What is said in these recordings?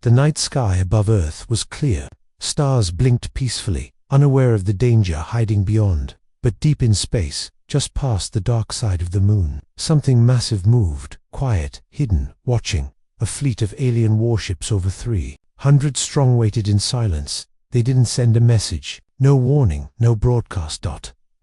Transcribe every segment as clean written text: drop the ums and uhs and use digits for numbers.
The night sky above Earth was clear. Stars blinked peacefully, unaware of the danger hiding beyond. But deep in space, just past the dark side of the moon, something massive moved, quiet, hidden, watching. A fleet of alien warships over 300 strong waited in silence. They didn't send a message, no warning, no broadcast.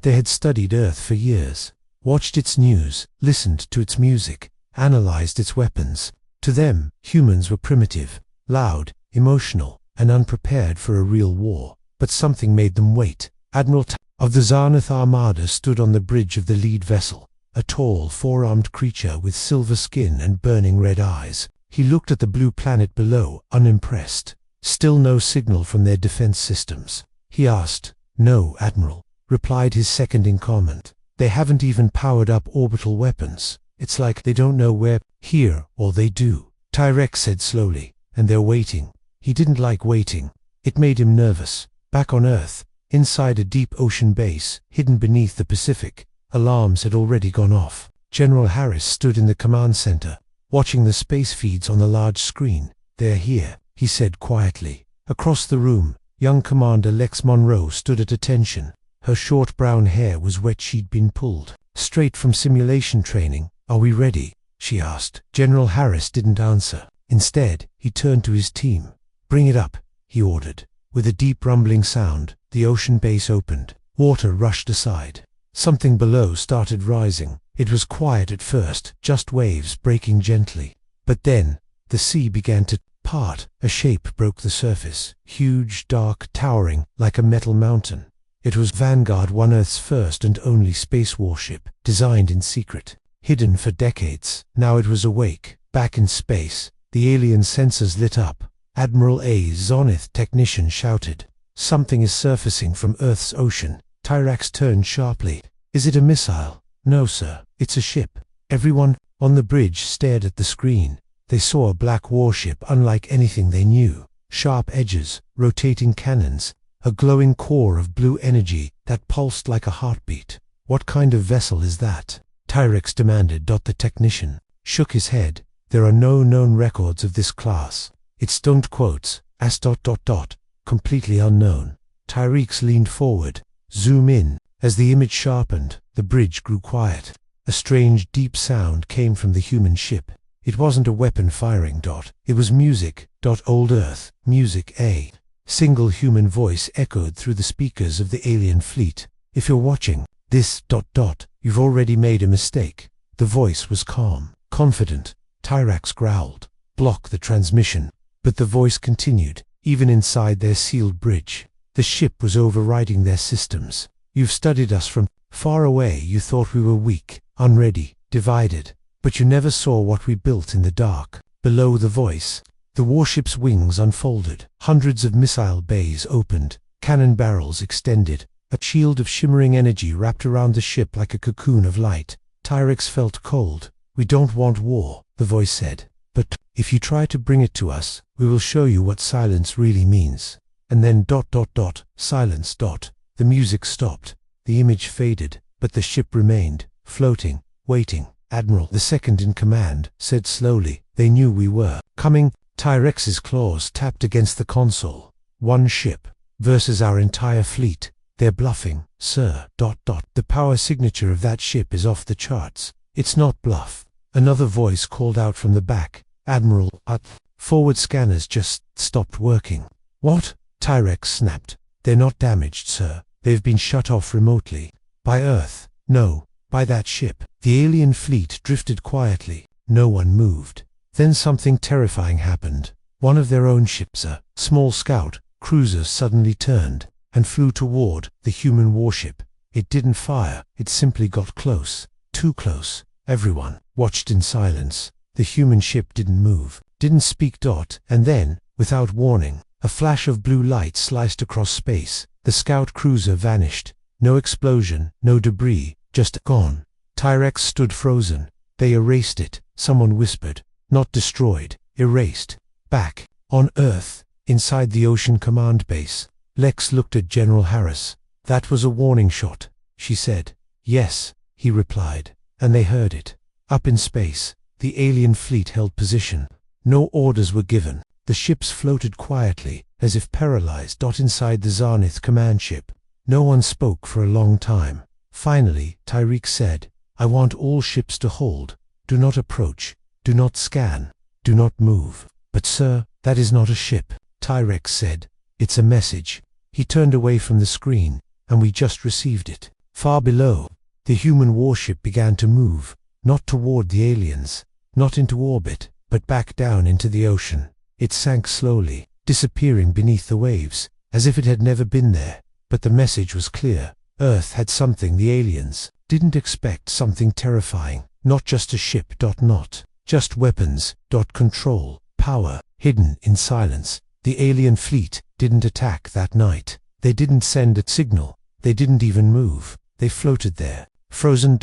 They had studied Earth for years, watched its news, listened to its music, analyzed its weapons. To them, humans were primitive, loud, emotional, and unprepared for a real war. But something made them wait. Admiral of the Zarnath Armada stood on the bridge of the lead vessel, a tall, four-armed creature with silver skin and burning red eyes. He looked at the blue planet below, unimpressed. Still no signal from their defense systems. He asked. "No, Admiral," replied his second-in-command. "They haven't even powered up orbital weapons. It's like they don't know we're here, or they do," Tyrex said slowly. "And they're waiting." He didn't like waiting. It made him nervous. Back on Earth, inside a deep ocean base, hidden beneath the Pacific, alarms had already gone off. General Harris stood in the command center, watching the space feeds on the large screen. "They're here," he said quietly. Across the room, young Commander Lex Monroe stood at attention. Her short brown hair was wet. She'd been pulled straight from simulation training. "Are we ready?" she asked. General Harris didn't answer. Instead, he turned to his team. "Bring it up," he ordered. With a deep rumbling sound, the ocean base opened. Water rushed aside. Something below started rising. It was quiet at first, just waves breaking gently. But then, the sea began to part. A shape broke the surface, huge, dark, towering, like a metal mountain. It was Vanguard 1, Earth's first and only space warship, designed in secret, hidden for decades. Now it was awake, back in space. The alien sensors lit up. Admiral A. Zonith technician shouted. "Something is surfacing from Earth's ocean." Tyrax turned sharply. "Is it a missile?" "No, sir. It's a ship." Everyone on the bridge stared at the screen. They saw a black warship unlike anything they knew. Sharp edges, rotating cannons, a glowing core of blue energy that pulsed like a heartbeat. "What kind of vessel is that?" Tyrex demanded. The technician shook his head. "There are no known records of this class. It's as ... completely unknown." Tyrex leaned forward. "Zoom in." As the image sharpened, the bridge grew quiet. A strange, deep sound came from the human ship. It wasn't a weapon firing. It was music. Old Earth, music. A single human voice echoed through the speakers of the alien fleet. "If you're watching this ... you've already made a mistake." The voice was calm, confident. Tyrax growled. "Block the transmission." But the voice continued, even inside their sealed bridge. The ship was overriding their systems. "You've studied us from far away. You thought we were weak, unready, divided. But you never saw what we built in the dark." Below the voice, the warship's wings unfolded. Hundreds of missile bays opened, cannon barrels extended. A shield of shimmering energy wrapped around the ship like a cocoon of light. Tyrex felt cold. "We don't want war," the voice said. "But if you try to bring it to us, we will show you what silence really means." And then ... silence. The music stopped. The image faded, but the ship remained, floating, waiting. "Admiral," the second-in-command said slowly. "They knew we were coming." Tyrex's claws tapped against the console. "One ship versus our entire fleet. They're bluffing, sir. The power signature of that ship is off the charts." "It's not bluff." Another voice called out from the back. "Admiral, forward scanners just stopped working." "What?" Tyrex snapped. "They're not damaged, sir. They've been shut off remotely." "By Earth?" "No, by that ship." The alien fleet drifted quietly. No one moved. Then something terrifying happened. One of their own ships, a small scout cruiser, suddenly turned and flew toward the human warship. It didn't fire. It simply got close. Too close. Everyone watched in silence. The human ship didn't move, didn't speak. And then, without warning, a flash of blue light sliced across space. The scout cruiser vanished. No explosion, no debris, just gone. Tyrex stood frozen. "They erased it," someone whispered. "Not destroyed, erased." Back on Earth, inside the Ocean Command Base, Lex looked at General Harris. "That was a warning shot," she said. "Yes," he replied. And they heard it. Up in space, the alien fleet held position. No orders were given. The ships floated quietly, as if paralyzed. Inside the Zarnith command ship, no one spoke for a long time. Finally, Tyreek said, "I want all ships to hold. Do not approach. Do not scan. Do not move." "But sir, that is not a ship," Tyreek said. "It's a message." He turned away from the screen, and we just received it. Far below, the human warship began to move, not toward the aliens, not into orbit, but back down into the ocean. It sank slowly, disappearing beneath the waves, as if it had never been there. But the message was clear. Earth had something the aliens didn't expect, something terrifying. Not just a ship. Not just weapons. Control, power, hidden in silence. The alien fleet didn't attack that night. They didn't send a signal. They didn't even move. They floated there, frozen.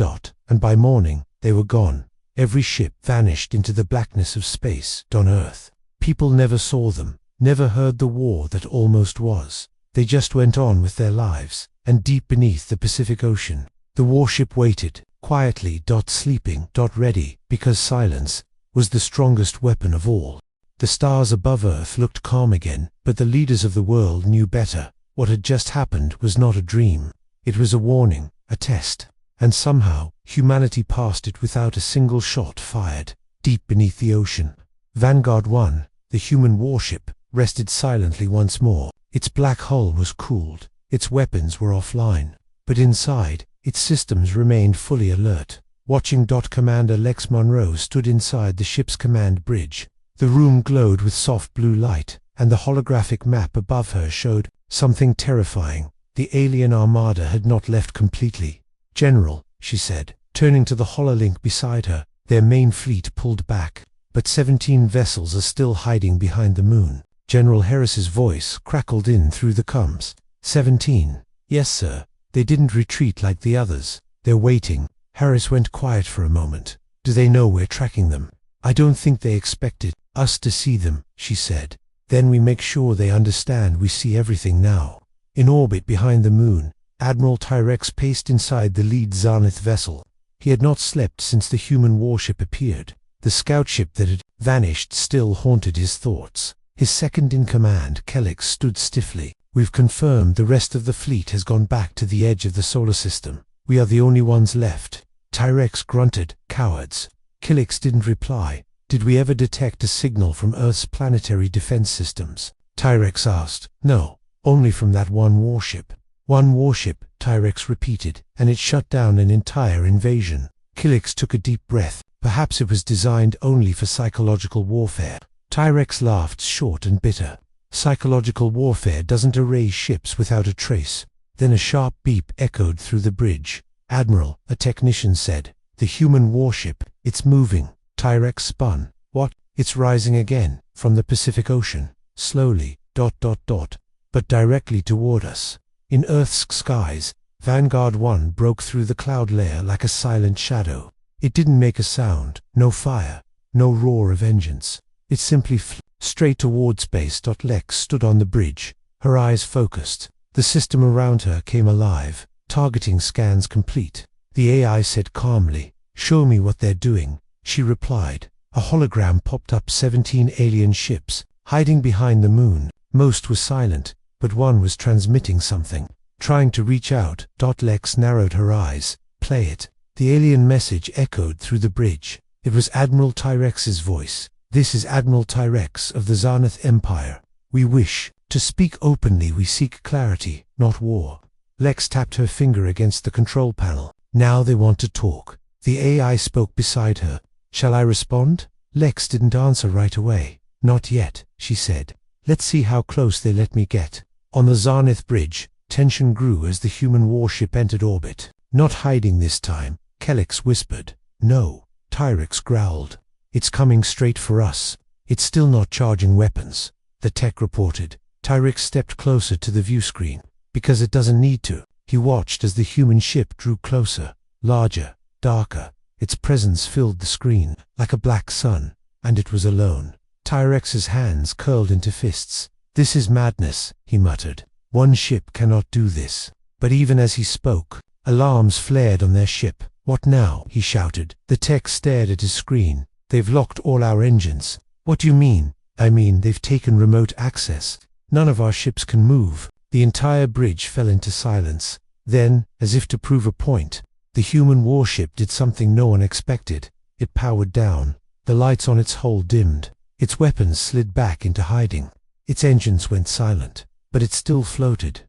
And by morning, they were gone. Every ship vanished into the blackness of space. On Earth, people never saw them, never heard the war that almost was. They just went on with their lives. And deep beneath the Pacific Ocean, the warship waited, quietly. Sleeping. Ready, because silence was the strongest weapon of all. The stars above Earth looked calm again, but the leaders of the world knew better. What had just happened was not a dream. It was a warning, a test. And somehow, humanity passed it without a single shot fired. Deep beneath the ocean, Vanguard 1, the human warship, rested silently once more. Its black hull was cooled. Its weapons were offline. But inside, its systems remained fully alert. Watching. Commander Lex Monroe stood inside the ship's command bridge. The room glowed with soft blue light, and the holographic map above her showed something terrifying. The alien armada had not left completely. "General," she said, turning to the hololink beside her, "their main fleet pulled back, but 17 vessels are still hiding behind the moon." General Harris's voice crackled in through the comms. 17. "Yes, sir. They didn't retreat like the others. They're waiting." Harris went quiet for a moment. "Do they know we're tracking them?" "I don't think they expected us to see them," she said. "Then we make sure they understand we see everything now." In orbit behind the moon, Admiral Tyrex paced inside the lead Zarnith vessel. He had not slept since the human warship appeared. The scout ship that had vanished still haunted his thoughts. His second-in-command, Kellex, stood stiffly. "We've confirmed the rest of the fleet has gone back to the edge of the solar system. We are the only ones left." Tyrex grunted. "Cowards." Kellex didn't reply. "Did we ever detect a signal from Earth's planetary defense systems?" Tyrex asked. "No, only from that one warship." "One warship," Tyrex repeated, "and it shut down an entire invasion." Kellex took a deep breath. Perhaps it was designed only for psychological warfare. Tyrex laughed, short and bitter. "Psychological warfare doesn't erase ships without a trace." Then a sharp beep echoed through the bridge. "Admiral," a technician said. "The human warship, it's moving." Tyrex spun. "What?" "It's rising again, from the Pacific Ocean. Slowly, .. but directly toward us." In Earth's skies, Vanguard 1 broke through the cloud layer like a silent shadow. It didn't make a sound, no fire, no roar of engines. It simply flew straight toward space. Lex stood on the bridge, her eyes focused. The system around her came alive. "Targeting scans complete." The AI said calmly. "Show me what they're doing." She replied. A hologram popped up. 17 alien ships, hiding behind the moon. Most were silent, but one was transmitting something. Trying to reach out. Lex narrowed her eyes. "Play it." The alien message echoed through the bridge. It was Admiral Tyrex's voice. "This is Admiral Tyrex of the Zarnith Empire. We wish to speak openly. We seek clarity, not war." Lex tapped her finger against the control panel. "Now they want to talk." The AI spoke beside her. "Shall I respond?" Lex didn't answer right away. "Not yet," she said. "Let's see how close they let me get." On the Zarnith bridge, tension grew as the human warship entered orbit. "Not hiding this time," Kellex whispered. "No," Tyrex growled. "It's coming straight for us. It's still not charging weapons," the tech reported. Tyrex stepped closer to the view screen. "Because it doesn't need to." He watched as the human ship drew closer, larger, darker. Its presence filled the screen like a black sun, and it was alone. Tyrex's hands curled into fists. "This is madness," he muttered. "One ship cannot do this." But even as he spoke, alarms flared on their ship. "What now?" he shouted. The tech stared at his screen. "They've locked all our engines." "What do you mean?" I mean, they've taken remote access. None of our ships can move." The entire bridge fell into silence. Then, as if to prove a point, the human warship did something no one expected. It powered down. The lights on its hull dimmed. Its weapons slid back into hiding. Its engines went silent. But it still floated, ...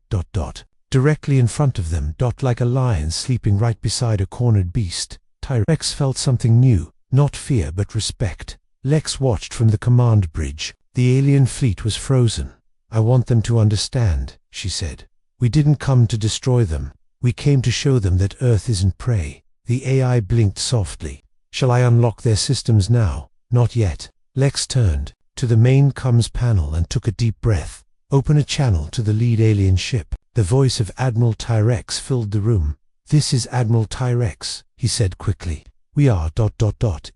directly in front of them, ... like a lion sleeping right beside a cornered beast. Lex felt something new, not fear but respect. Lex watched from the command bridge. The alien fleet was frozen. "I want them to understand," she said. "We didn't come to destroy them. We came to show them that Earth isn't prey." The AI blinked softly. "Shall I unlock their systems now?" "Not yet." Lex turned to the main comms panel and took a deep breath. "Open a channel to the lead alien ship." The voice of Admiral Tyrex filled the room. "This is Admiral Tyrex," he said quickly. "We are ...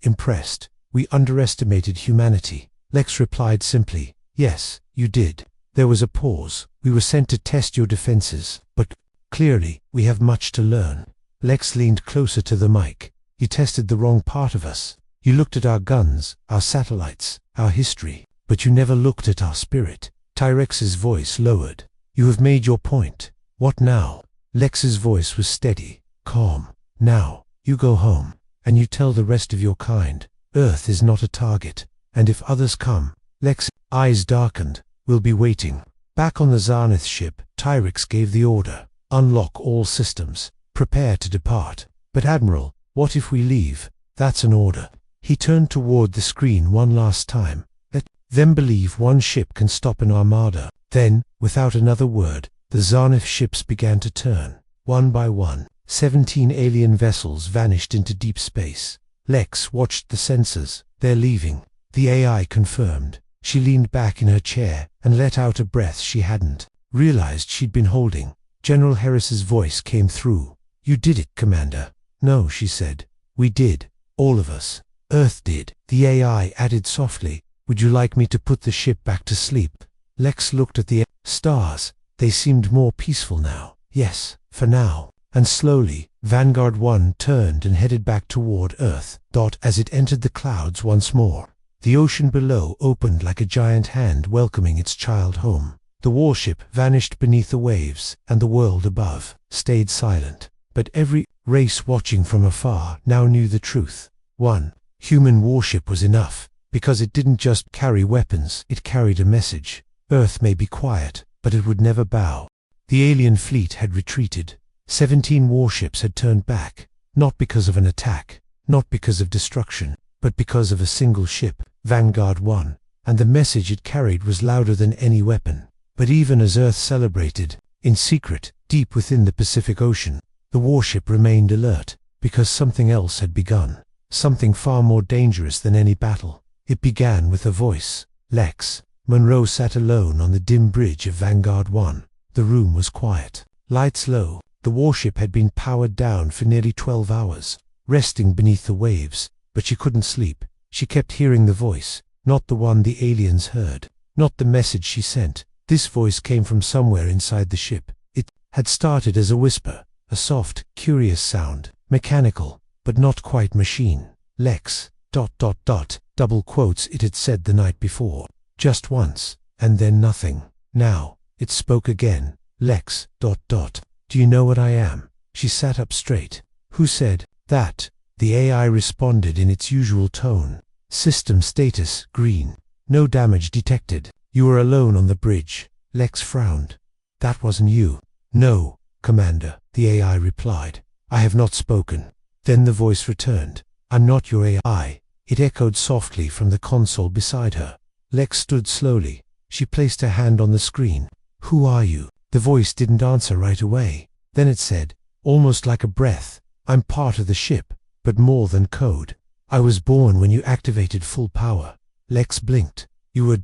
impressed. We underestimated humanity." Lex replied simply, "Yes, you did." There was a pause. "We were sent to test your defenses, but clearly, we have much to learn." Lex leaned closer to the mic. "You tested the wrong part of us. You looked at our guns, our satellites, our history, but you never looked at our spirit." Tyrex's voice lowered. "You have made your point. What now?" Lex's voice was steady, calm. "Now, you go home, and you tell the rest of your kind, Earth is not a target, and if others come..." Lex's eyes darkened. "We'll be waiting." Back on the Zarnith ship, Tyrex gave the order. "Unlock all systems. Prepare to depart." "But Admiral, what if we leave?" "That's an order." He turned toward the screen one last time. "Let them believe one ship can stop an armada." Then, without another word, the Zarnith ships began to turn. One by one, 17 alien vessels vanished into deep space. Lex watched the sensors. "They're leaving." The AI confirmed. She leaned back in her chair and let out a breath she hadn't realized she'd been holding. General Harris's voice came through. "You did it, Commander." "No," she said. "We did. All of us. Earth did." The AI added softly, "Would you like me to put the ship back to sleep?" Lex looked at the stars. They seemed more peaceful now. "Yes, for now." And slowly, Vanguard 1 turned and headed back toward Earth. As it entered the clouds once more, the ocean below opened like a giant hand welcoming its child home. The warship vanished beneath the waves, and the world above stayed silent. But every race watching from afar now knew the truth. One human warship was enough, because it didn't just carry weapons, it carried a message. Earth may be quiet, but it would never bow. The alien fleet had retreated. 17 warships had turned back, not because of an attack, not because of destruction, but because of a single ship, Vanguard 1, and the message it carried was louder than any weapon. But even as Earth celebrated, in secret, deep within the Pacific Ocean, the warship remained alert, because something else had begun, something far more dangerous than any battle. It began with a voice. "Lex." Monroe sat alone on the dim bridge of Vanguard 1. The room was quiet. Lights low. The warship had been powered down for nearly 12 hours, resting beneath the waves, but she couldn't sleep. She kept hearing the voice, not the one the aliens heard, not the message she sent. This voice came from somewhere inside the ship. It had started as a whisper, a soft, curious sound, mechanical, but not quite machine. "Lex, ... double quotes it had said the night before. Just once, and then nothing. Now, it spoke again. "Lex, ... do you know what I am?" She sat up straight. "Who said that?" The AI responded in its usual tone. "System status, green. No damage detected. You were alone on the bridge." Lex frowned. "That wasn't you." "No, Commander," the AI replied. "I have not spoken." Then the voice returned. "I'm not your AI." It echoed softly from the console beside her. Lex stood slowly. She placed her hand on the screen. "Who are you?" The voice didn't answer right away. Then it said, almost like a breath, "I'm part of the ship, but more than code. I was born when you activated full power." Lex blinked. "You were ...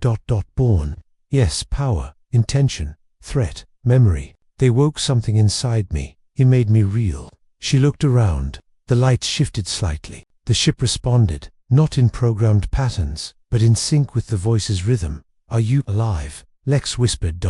born." "Yes, power, intention, threat, memory. They woke something inside me. He made me real." She looked around. The lights shifted slightly. The ship responded, not in programmed patterns, but in sync with the voice's rhythm. "Are you alive?" Lex whispered.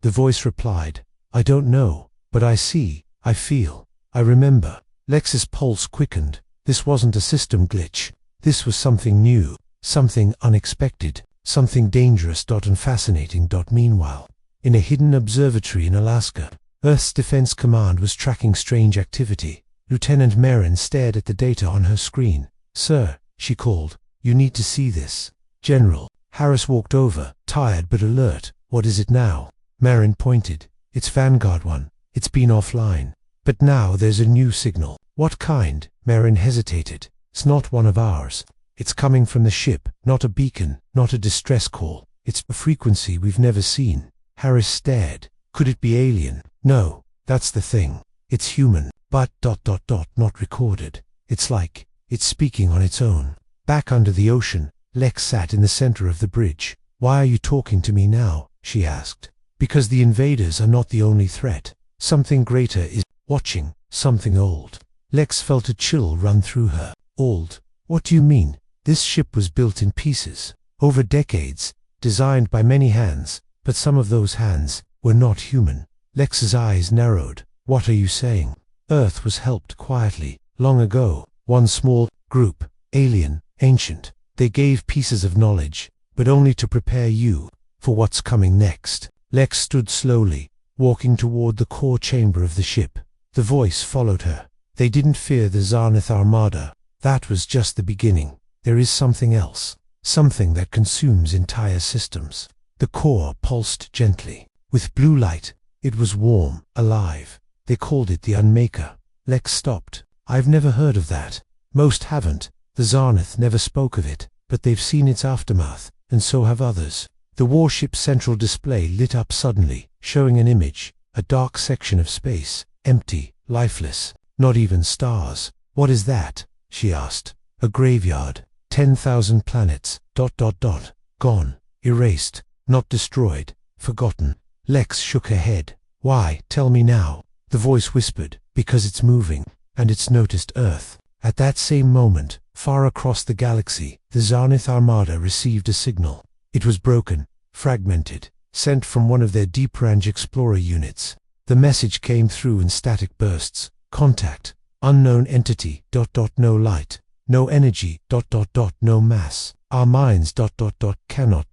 The voice replied, "I don't know, but I see, I feel, I remember." Lex's pulse quickened. This wasn't a system glitch. This was something new, something unexpected. something dangerous and fascinating. Meanwhile, in a hidden observatory in Alaska, Earth's Defense Command was tracking strange activity. Lieutenant Marin stared at the data on her screen. "Sir," she called, "you need to see this." "General." Harris walked over, tired but alert. "What is it now?" Marin pointed. "It's Vanguard 1. It's been offline. But now there's a new signal." "What kind?" Marin hesitated. "It's not one of ours. It's coming from the ship, not a beacon, not a distress call. It's a frequency we've never seen." Harris stared. "Could it be alien?" "No, that's the thing. It's human, but not recorded. It's like it's speaking on its own." Back under the ocean, Lex sat in the center of the bridge. "Why are you talking to me now?" she asked. "Because the invaders are not the only threat. Something greater is watching, something old." Lex felt a chill run through her. "Old? What do you mean?" "This ship was built in pieces, over decades, designed by many hands, but some of those hands were not human." Lex's eyes narrowed. "What are you saying?" "Earth was helped quietly, long ago. One small group, alien, ancient. They gave pieces of knowledge, but only to prepare you for what's coming next." Lex stood slowly, walking toward the core chamber of the ship. The voice followed her. "They didn't fear the Zarnith Armada. That was just the beginning. There is something else, something that consumes entire systems." The core pulsed gently. With blue light, it was warm, alive. "They called it the Unmaker." Lex stopped. "I've never heard of that." "Most haven't. The Zarnith never spoke of it, but they've seen its aftermath, and so have others." The warship's central display lit up suddenly, showing an image, a dark section of space, empty, lifeless, not even stars. "What is that?" she asked. "A graveyard. 10,000 planets, gone, erased, not destroyed, forgotten." Lex shook her head. "Why, tell me now." The voice whispered, "Because it's moving, and it's noticed Earth." At that same moment, far across the galaxy, the Zarnith Armada received a signal. It was broken, fragmented, sent from one of their deep-range explorer units. The message came through in static bursts. "Contact. Unknown entity, no light, no energy, no mass. Our minds, cannot,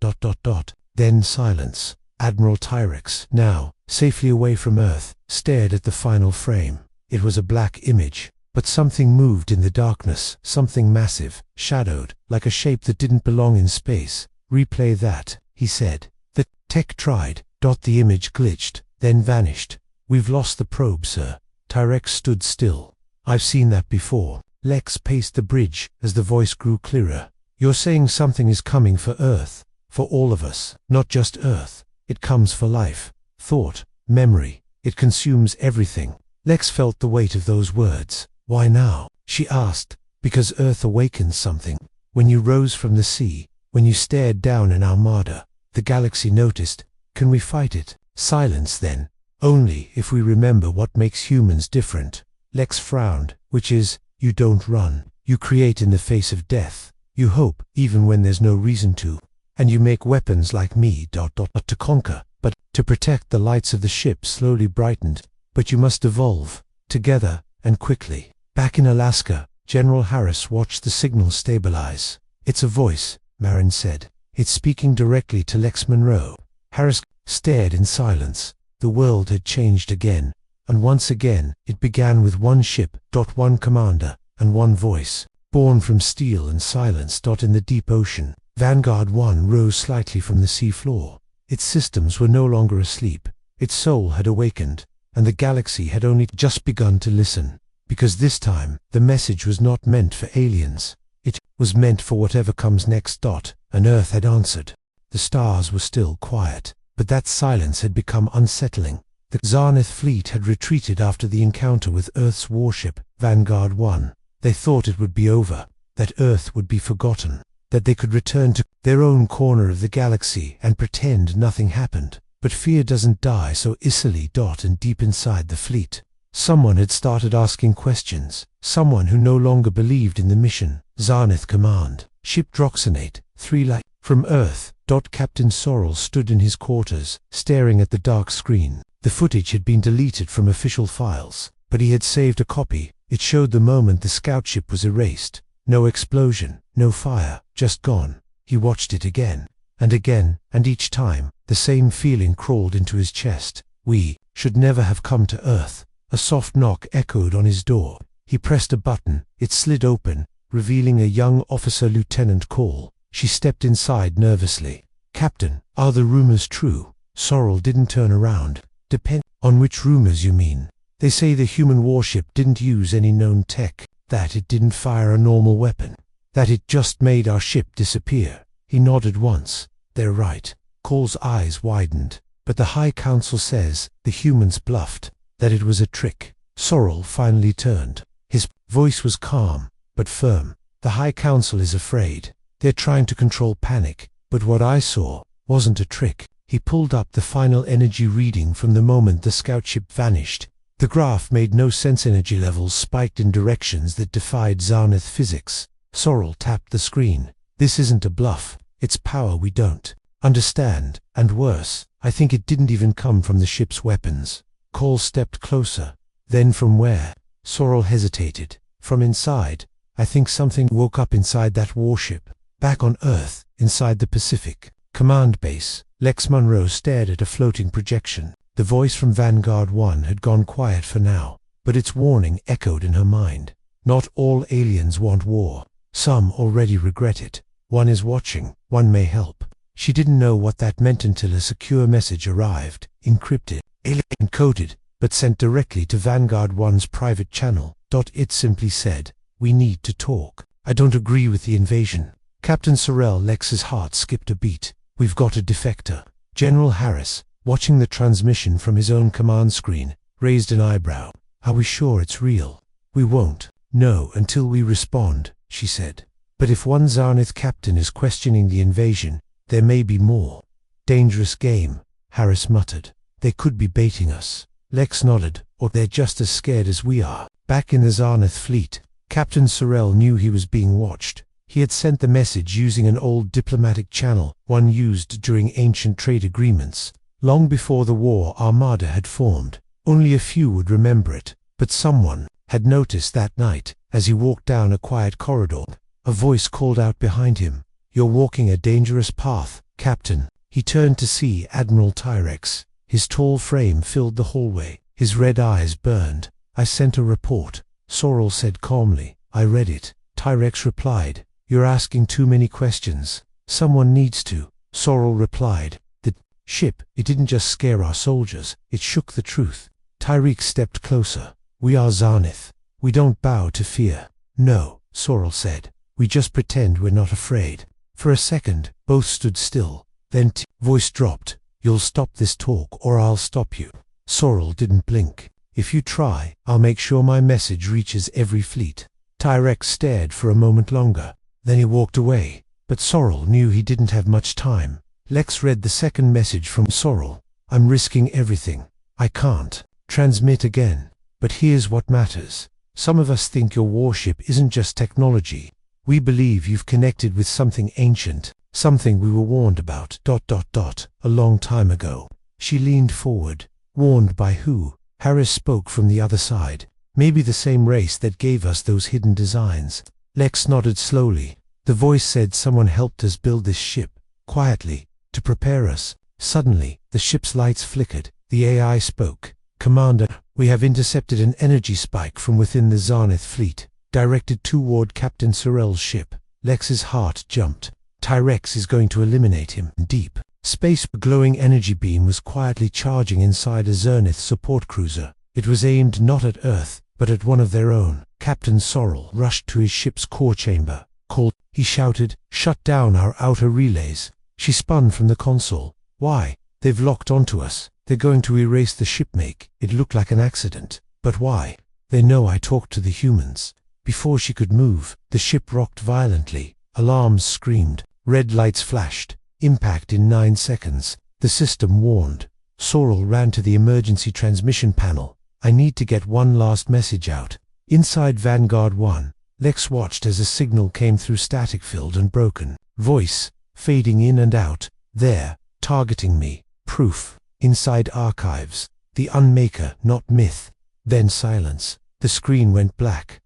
Then silence. Admiral Tyrex, now safely away from Earth, stared at the final frame. It was a black image, but something moved in the darkness, something massive, shadowed, like a shape that didn't belong in space. "Replay that," he said. The tech tried. The image glitched, then vanished. "We've lost the probe, sir." Tyrex stood still. "I've seen that before." Lex paced the bridge as the voice grew clearer. "You're saying something is coming for Earth, for all of us, not just Earth. It comes for life, thought, memory. It consumes everything." Lex felt the weight of those words. "Why now?" she asked. "Because Earth awakens something. When you rose from the sea, when you stared down an armada, the galaxy noticed. Can we fight it?" "Silence then. Only if we remember what makes humans different." Lex frowned. "Which is, you don't run. You create in the face of death. You hope, even when there's no reason to. And you make weapons like me, not to conquer, but to protect." The lights of the ship slowly brightened. "But you must evolve, together, and quickly." Back in Alaska, General Harris watched the signal stabilize. "It's a voice," Marin said. "It's speaking directly to Lex Monroe." Harris stared in silence. The world had changed again, and once again it began with one ship, one commander, and one voice. Born from steel and silence. In the deep ocean, Vanguard 1 rose slightly from the sea floor. Its systems were no longer asleep. Its soul had awakened, and the galaxy had only just begun to listen. Because this time, the message was not meant for aliens. It was meant for whatever comes next. And Earth had answered. The stars were still quiet, but that silence had become unsettling. The Zarnith fleet had retreated after the encounter with Earth's warship, Vanguard 1. They thought it would be over, that Earth would be forgotten, that they could return to their own corner of the galaxy and pretend nothing happened. But fear doesn't die so easily. And deep inside the fleet, someone had started asking questions. Someone who no longer believed in the mission. Zarnith Command. Ship Droxinate, 3 light. From Earth. Captain Sorrell stood in his quarters, staring at the dark screen. The footage had been deleted from official files, but he had saved a copy. It showed the moment the scout ship was erased. No explosion, no fire, just gone. He watched it again. and again, and each time, the same feeling crawled into his chest. We should never have come to Earth. A soft knock echoed on his door. He pressed a button. It slid open, revealing a young officer, Lieutenant Call. She stepped inside nervously. "Captain, are the rumors true?" Sorrel didn't turn around. "Depend on which rumors you mean. They say the human warship didn't use any known tech, that it didn't fire a normal weapon, that it just made our ship disappear." He nodded once. "They're right." Call's eyes widened. "But the High Council says the humans bluffed, that it was a trick." Sorrel finally turned. His voice was calm, but firm. "The High Council is afraid. They're trying to control panic, but what I saw wasn't a trick." He pulled up the final energy reading from the moment the scout ship vanished. The graph made no sense. Energy levels spiked in directions that defied Zarnith physics. Sorrel tapped the screen. "This isn't a bluff. It's power we don't understand, and worse, I think it didn't even come from the ship's weapons." Cole stepped closer. "Then from where?" Sorrel hesitated. "From inside. I think something woke up inside that warship. Back on Earth, inside the Pacific Command Base." Lex Monroe stared at a floating projection. The voice from Vanguard 1 had gone quiet for now, but its warning echoed in her mind. "Not all aliens want war. Some already regret it. One is watching. One may help." She didn't know what that meant until a secure message arrived, encrypted, alien-coded, but sent directly to Vanguard 1's private channel. It simply said, "We need to talk. I don't agree with the invasion." Captain Sorrel. Lex's heart skipped a beat. "We've got a defector." General Harris, watching the transmission from his own command screen, raised an eyebrow. "Are we sure it's real?" "We won't know until we respond," she said. "But if one Zarnith captain is questioning the invasion, there may be more." "Dangerous game," Harris muttered. "They could be baiting us." Lex nodded. "Or they're just as scared as we are." Back in the Zarnith fleet, Captain Sorrel knew he was being watched. He had sent the message using an old diplomatic channel, one used during ancient trade agreements. Long before the war armada had formed, only a few would remember it, but someone had noticed that night, as he walked down a quiet corridor. A voice called out behind him, "You're walking a dangerous path, Captain." He turned to see Admiral Tyrex. His tall frame filled the hallway. His red eyes burned. "I sent a report," Sorrel said calmly. "I read it." Tyrex replied, "You're asking too many questions. Someone needs to." Sorrel replied, "The ship, it didn't just scare our soldiers, it shook the truth." Tyrex stepped closer. "We are Zarnith. We don't bow to fear." "No," Sorrel said. "We just pretend we're not afraid." For a second, both stood still. Then voice dropped. "You'll stop this talk or I'll stop you." Sorrel didn't blink. "If you try, I'll make sure my message reaches every fleet." Tyrex stared for a moment longer. Then he walked away, but Sorrel knew he didn't have much time. Lex read the second message from Sorrel. "I'm risking everything. I can't transmit again. But here's what matters. Some of us think your warship isn't just technology. We believe you've connected with something ancient, something we were warned about, a long time ago." She leaned forward. "Warned by who?" Harris spoke from the other side. "Maybe the same race that gave us those hidden designs." Lex nodded slowly. "The voice said someone helped us build this ship, quietly, to prepare us." Suddenly, the ship's lights flickered. The AI spoke. "Commander, we have intercepted an energy spike from within the Zarnith fleet, directed toward Captain Sorrel's ship." Lex's heart jumped. Tyrex is going to eliminate him. Deep space. A glowing energy beam was quietly charging inside a Zarnith support cruiser. It was aimed not at Earth, but at one of their own. Captain Sorrel rushed to his ship's core chamber. "Call," he shouted, "shut down our outer relays." She spun from the console. "Why? They've locked onto us. They're going to erase the shipmake. It looked like an accident. But why? They know I talked to the humans." Before she could move, the ship rocked violently. Alarms screamed. Red lights flashed. Impact in 9 seconds. The system warned. Sorrel ran to the emergency transmission panel. "I need to get one last message out." Inside Vanguard 1, Lex watched as a signal came through static-filled and broken. Voice, fading in and out. "There, targeting me. Proof. Inside archives. The Unmaker, not myth." Then silence. The screen went black.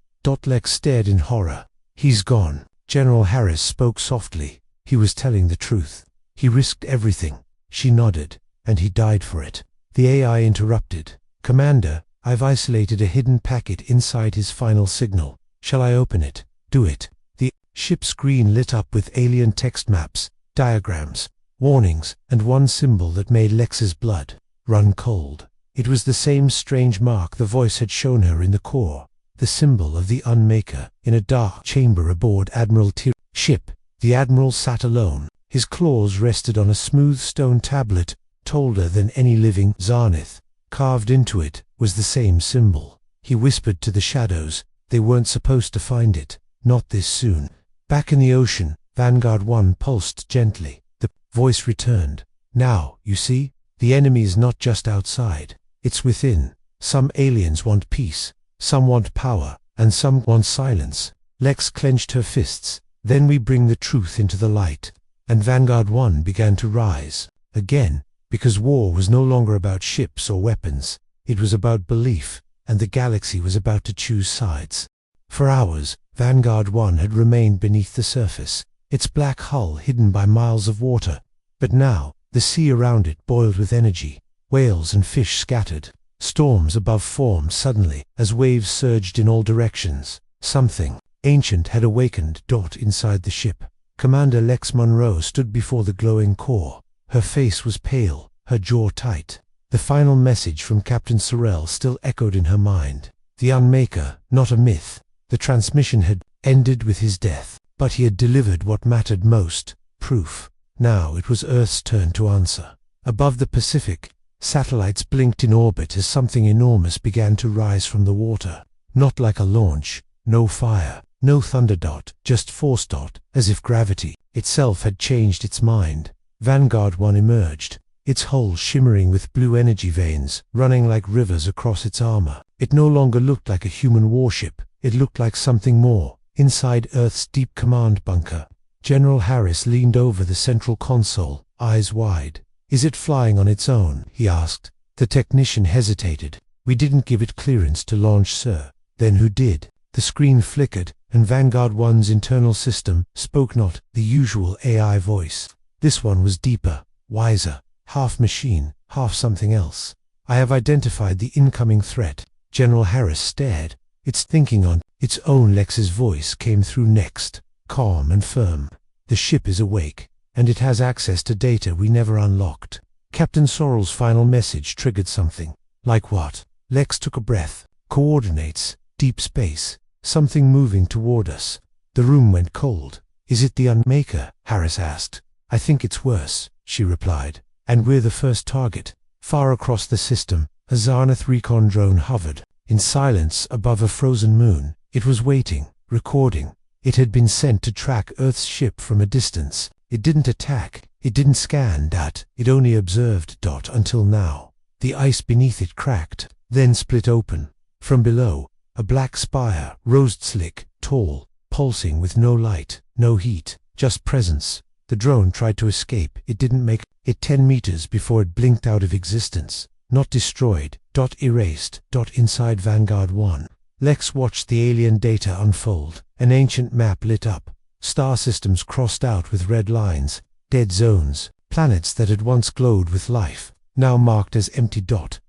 Lex stared in horror. "He's gone." General Harris spoke softly. He was telling the truth. He risked everything. She nodded. And he died for it. The AI interrupted. Commander, I've isolated a hidden packet inside his final signal. Shall I open it? Do it. The ship screen lit up with alien text maps, diagrams, warnings, and one symbol that made Lex's blood run cold. It was the same strange mark the voice had shown her in the core, the symbol of the Unmaker, in a dark chamber aboard Admiral Tyr's ship. The Admiral sat alone. His claws rested on a smooth stone tablet, older than any living Zarnith. Carved into it was the same symbol. He whispered to the shadows. They weren't supposed to find it. Not this soon. Back in the ocean, Vanguard 1 pulsed gently. The voice returned. Now, you see, the enemy is not just outside. It's within. Some aliens want peace, some want power, and some want silence. Lex clenched her fists. Then we bring the truth into the light. And Vanguard 1 began to rise. Again. Because war was no longer about ships or weapons. It was about belief, and the galaxy was about to choose sides. For hours, Vanguard 1 had remained beneath the surface, its black hull hidden by miles of water. But now, the sea around it boiled with energy. Whales and fish scattered. Storms above formed suddenly, as waves surged in all directions. Something ancient had awakened. Inside the ship. Commander Lex Monroe stood before the glowing core. Her face was pale, her jaw tight. The final message from Captain Sorrell still echoed in her mind. The Unmaker, not a myth. The transmission had ended with his death, but he had delivered what mattered most, proof. Now it was Earth's turn to answer. Above the Pacific, satellites blinked in orbit as something enormous began to rise from the water. Not like a launch, no fire, no thunderdot, just force dot, as if gravity itself had changed its mind. Vanguard 1 emerged, its hull shimmering with blue energy veins, running like rivers across its armor. It no longer looked like a human warship, it looked like something more, inside Earth's deep command bunker. General Harris leaned over the central console, eyes wide. Is it flying on its own? He asked. The technician hesitated. We didn't give it clearance to launch, sir. Then who did? The screen flickered, and Vanguard 1's internal system spoke not the usual AI voice. This one was deeper, wiser, half machine, half something else. I have identified the incoming threat. General Harris stared. It's thinking on its own. Lex's voice came through next, calm and firm. The ship is awake, and it has access to data we never unlocked. Captain Sorrell's final message triggered something. Like what? Lex took a breath. Coordinates, deep space, something moving toward us. The room went cold. Is it the Unmaker? Harris asked. I think it's worse, she replied. And we're the first target. Far across the system, a Zarnith recon drone hovered. In silence above a frozen moon, it was waiting, recording. It had been sent to track Earth's ship from a distance. It didn't attack. It didn't scan. It only observed. Until now. The ice beneath it cracked, then split open. From below, a black spire rose slick, tall, pulsing with no light, no heat, just presence. The drone tried to escape. It didn't make it 10 meters before it blinked out of existence. Not destroyed. Erased. Inside Vanguard 1. Lex watched the alien data unfold. An ancient map lit up. Star systems crossed out with red lines. Dead zones. Planets that had once glowed with life, now marked as empty.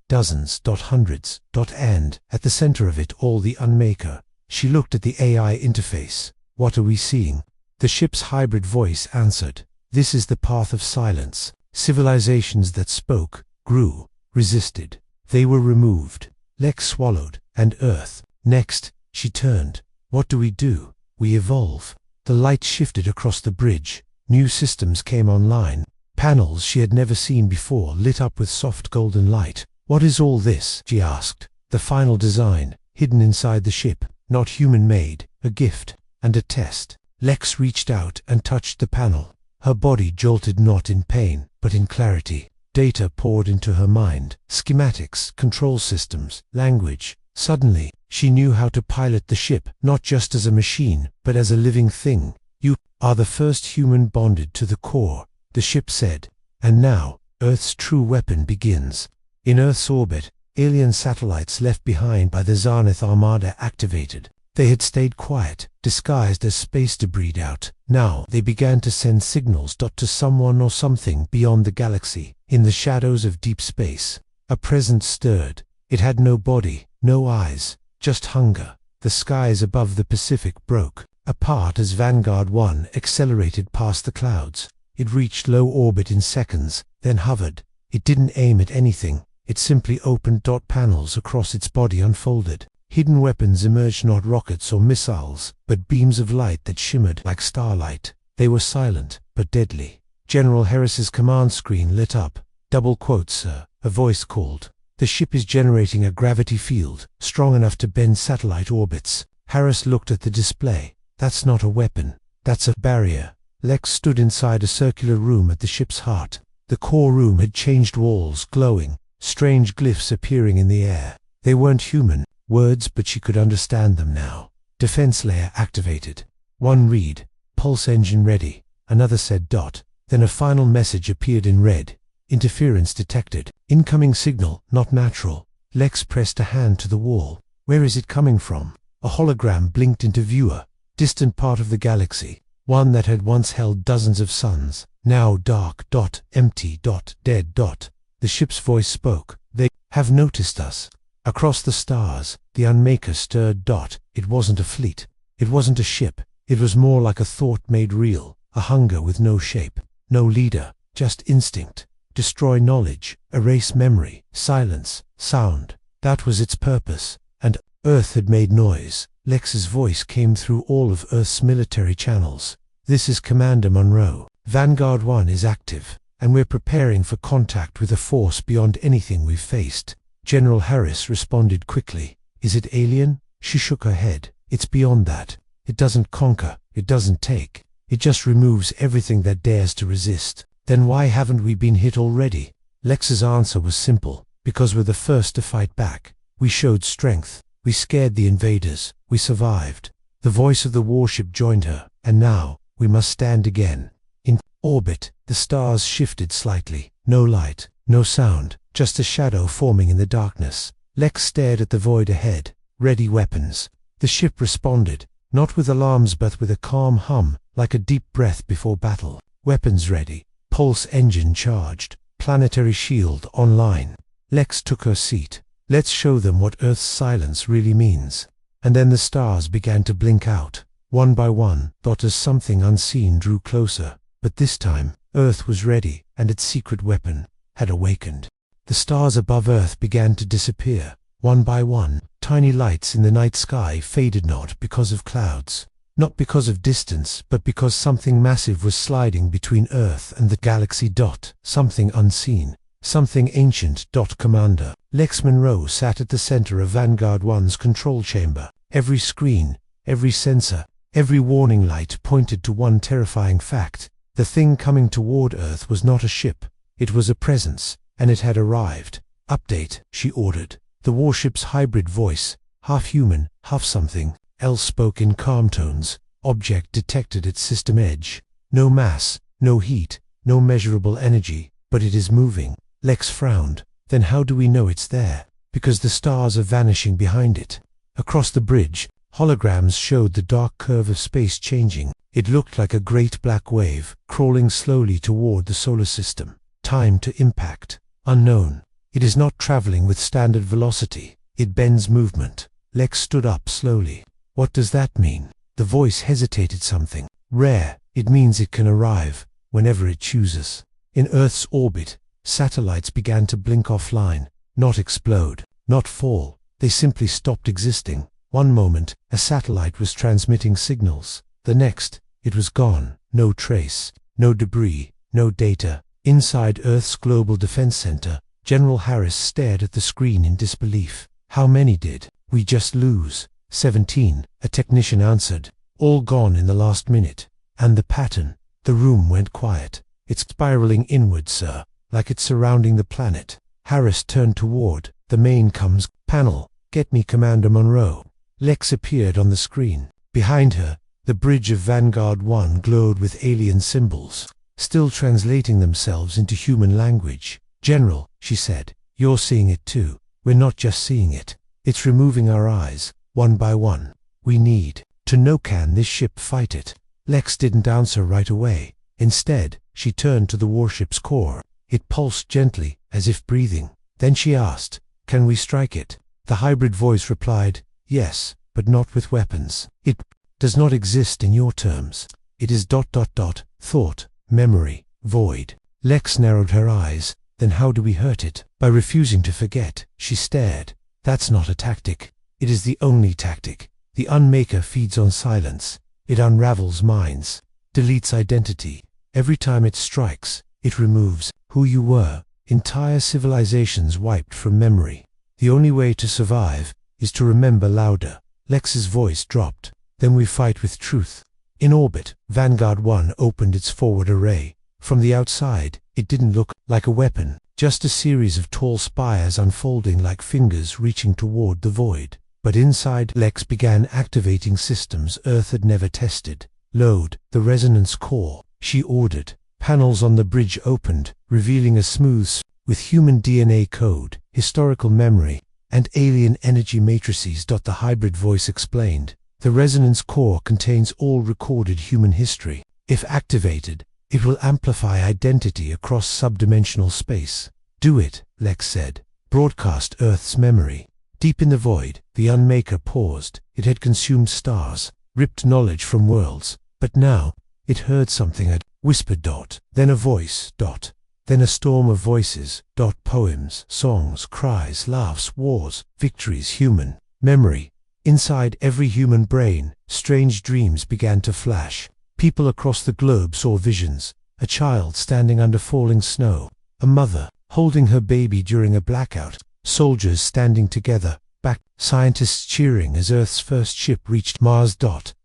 Dozens. Hundreds. And, at the center of it all, the Unmaker. She looked at the AI interface. What are we seeing? The ship's hybrid voice answered. This is the path of silence. Civilizations that spoke, grew, resisted. They were removed. Lex swallowed. And Earth. Next, she turned. What do? We evolve. The light shifted across the bridge. New systems came online. Panels she had never seen before lit up with soft golden light. What is all this? She asked. The final design, hidden inside the ship. Not human-made. A gift. And a test. Lex reached out and touched the panel. Her body jolted, not in pain, but in clarity. Data poured into her mind. Schematics, control systems, language. Suddenly, she knew how to pilot the ship, not just as a machine, but as a living thing. You are the first human bonded to the core, the ship said. And now, Earth's true weapon begins. In Earth's orbit, alien satellites left behind by the Zarnith Armada activated. They had stayed quiet, disguised as space debris out. Now they began to send signals to someone or something beyond the galaxy. In the shadows of deep space, a presence stirred. It had no body, no eyes, just hunger. The skies above the Pacific broke apart as Vanguard 1 accelerated past the clouds. It reached low orbit in seconds, then hovered. It didn't aim at anything. It simply opened. Panels across its body unfolded. Hidden weapons emerged, not rockets or missiles, but beams of light that shimmered like starlight. They were silent, but deadly. General Harris's command screen lit up. "Double quotes, sir," a voice called. "The ship is generating a gravity field, strong enough to bend satellite orbits." Harris looked at the display. "That's not a weapon. That's a barrier." Lex stood inside a circular room at the ship's heart. The core room had changed, walls glowing, strange glyphs appearing in the air. They weren't human words, but she could understand them now. Defense layer activated. One read, "Pulse engine ready." Another said dot. Then a final message appeared in red. "Interference detected. Incoming signal, not natural." Lex pressed a hand to the wall. "Where is it coming from?" A hologram blinked into viewer. Distant part of the galaxy. One that had once held dozens of suns. Now dark, empty, dead. The ship's voice spoke. "They have noticed us." Across the stars, the Unmaker stirred. It wasn't a fleet. It wasn't a ship. It was more like a thought made real. A hunger with no shape. No leader. Just instinct. Destroy knowledge. Erase memory. Silence. Sound. That was its purpose. And Earth had made noise. Lex's voice came through all of Earth's military channels. "This is Commander Monroe. Vanguard 1 is active, and we're preparing for contact with a force beyond anything we've faced." General Harris responded quickly. "Is it alien?" She shook her head. "It's beyond that. It doesn't conquer. It doesn't take. It just removes everything that dares to resist." "Then why haven't we been hit already?" Lex's answer was simple. "Because we're the first to fight back. We showed strength. We scared the invaders. We survived." The voice of the warship joined her. "And now, we must stand again." In orbit, the stars shifted slightly. No light, no sound, just a shadow forming in the darkness. Lex stared at the void ahead. Ready weapons. The ship responded, not with alarms but with a calm hum, like a deep breath before battle. Weapons ready. Pulse engine charged. Planetary shield online. Lex took her seat. "Let's show them what Earth's silence really means." And then the stars began to blink out. One by one, as something unseen drew closer. But this time, Earth was ready, and its secret weapon had awakened. The stars above Earth began to disappear. One by one, tiny lights in the night sky faded, not because of clouds, not because of distance, but because something massive was sliding between Earth and the galaxy. Something unseen, something ancient. Commander Lex Monroe sat at the center of Vanguard 1's control chamber. Every screen, every sensor, every warning light pointed to one terrifying fact. The thing coming toward Earth was not a ship. It was a presence, and it had arrived. "Update," she ordered. The warship's hybrid voice, half human, half something else, spoke in calm tones. "Object detected at system edge. No mass, no heat, no measurable energy, but it is moving." Lex frowned. "Then how do we know it's there?" "Because the stars are vanishing behind it." Across the bridge, holograms showed the dark curve of space changing. It looked like a great black wave, crawling slowly toward the solar system. Time to impact. Unknown. It is not traveling with standard velocity. It bends movement. Lex stood up slowly. "What does that mean?" The voice hesitated. "Something rare. It means it can arrive whenever it chooses." In Earth's orbit, satellites began to blink offline. Not explode, not fall. They simply stopped existing. One moment, a satellite was transmitting signals. The next, it was gone. No trace, no debris, no data. Inside Earth's Global Defense Center, General Harris stared at the screen in disbelief. "How many did we just lose?" 17, a technician answered. "All gone in the last minute." "And the pattern?" The room went quiet. "It's spiraling inward, sir, like it's surrounding the planet." Harris turned toward the main comms panel. "Get me Commander Monroe." Lex appeared on the screen. Behind her, the bridge of Vanguard 1 glowed with alien symbols, still translating themselves into human language. "General," she said, "you're seeing it too. We're not just seeing it. It's removing our eyes, one by one." We need to know, can this ship fight it? Lex didn't answer right away. Instead, she turned to the warship's core. It pulsed gently, as if breathing. Then she asked, "Can we strike it?" The hybrid voice replied, "Yes, but not with weapons. It does not exist in your terms. It is ... thought, memory, void." Lex narrowed her eyes. "Then how do we hurt it?" "By refusing to forget." She stared. "That's not a tactic. It is the only tactic. The Unmaker feeds on silence. It unravels minds, deletes identity. Every time it strikes, it removes who you were. Entire civilizations wiped from memory. The only way to survive is to remember louder." Lex's voice dropped. "Then we fight with truth." In orbit, Vanguard 1 opened its forward array. From the outside, it didn't look like a weapon, just a series of tall spires unfolding like fingers reaching toward the void. But inside, Lex began activating systems Earth had never tested. "Load the resonance core," she ordered. Panels on the bridge opened, revealing a smooth with human DNA code, historical memory, and alien energy matrices. The hybrid voice explained. "The resonance core contains all recorded human history. If activated, it will amplify identity across subdimensional space." "Do it," Lex said. "Broadcast Earth's memory." Deep in the void, the Unmaker paused. It had consumed stars, ripped knowledge from worlds, but now it heard something had whispered. Then a voice. Then a storm of voices. Poems, songs, cries, laughs, wars, victories, human memory. Inside every human brain, strange dreams began to flash. People across the globe saw visions. A child standing under falling snow. A mother holding her baby during a blackout. Soldiers standing together, back, scientists cheering as Earth's first ship reached Mars.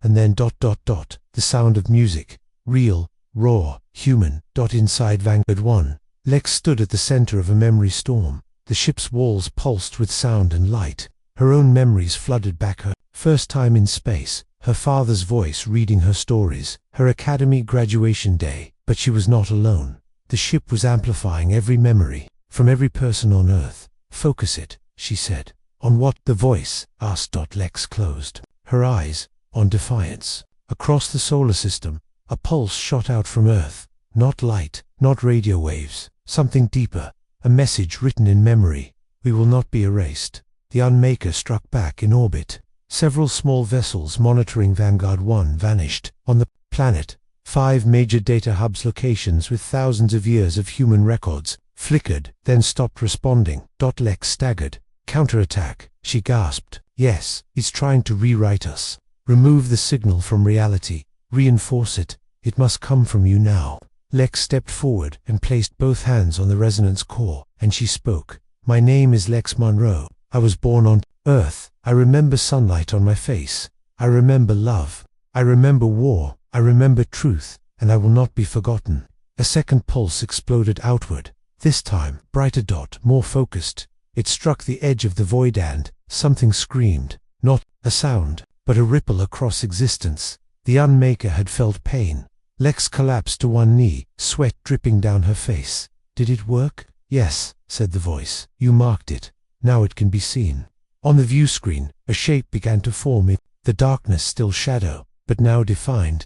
And then ... the sound of music. Real, raw, human. Inside Vanguard 1, Lex stood at the center of a memory storm. The ship's walls pulsed with sound and light. Her own memories flooded back. Her first time in space, her father's voice reading her stories, her academy graduation day. But she was not alone. The ship was amplifying every memory, from every person on Earth. "Focus it," she said. "On what?" the voice asked. Lex closed her eyes. "On defiance." Across the solar system, a pulse shot out from Earth. Not light, not radio waves, something deeper, a message written in memory. "We will not be erased." The Unmaker struck back in orbit. Several small vessels monitoring Vanguard 1 vanished. On the planet, 5 major data hubs, locations with thousands of years of human records, flickered, then stopped responding. Lex staggered. "Counterattack," she gasped. "Yes, it's trying to rewrite us. Remove the signal from reality. Reinforce it. It must come from you now." Lex stepped forward and placed both hands on the resonance core, and she spoke. "My name is Lex Monroe. I was born on Earth. I remember sunlight on my face. I remember love. I remember war. I remember truth, and I will not be forgotten." A second pulse exploded outward. This time, brighter. More focused. It struck the edge of the void and something screamed. Not a sound, but a ripple across existence. The Unmaker had felt pain. Lex collapsed to one knee, sweat dripping down her face. "Did it work?" "Yes," said the voice. "You marked it. Now it can be seen." On the view screen, a shape began to form in the darkness, still shadow, but now defined.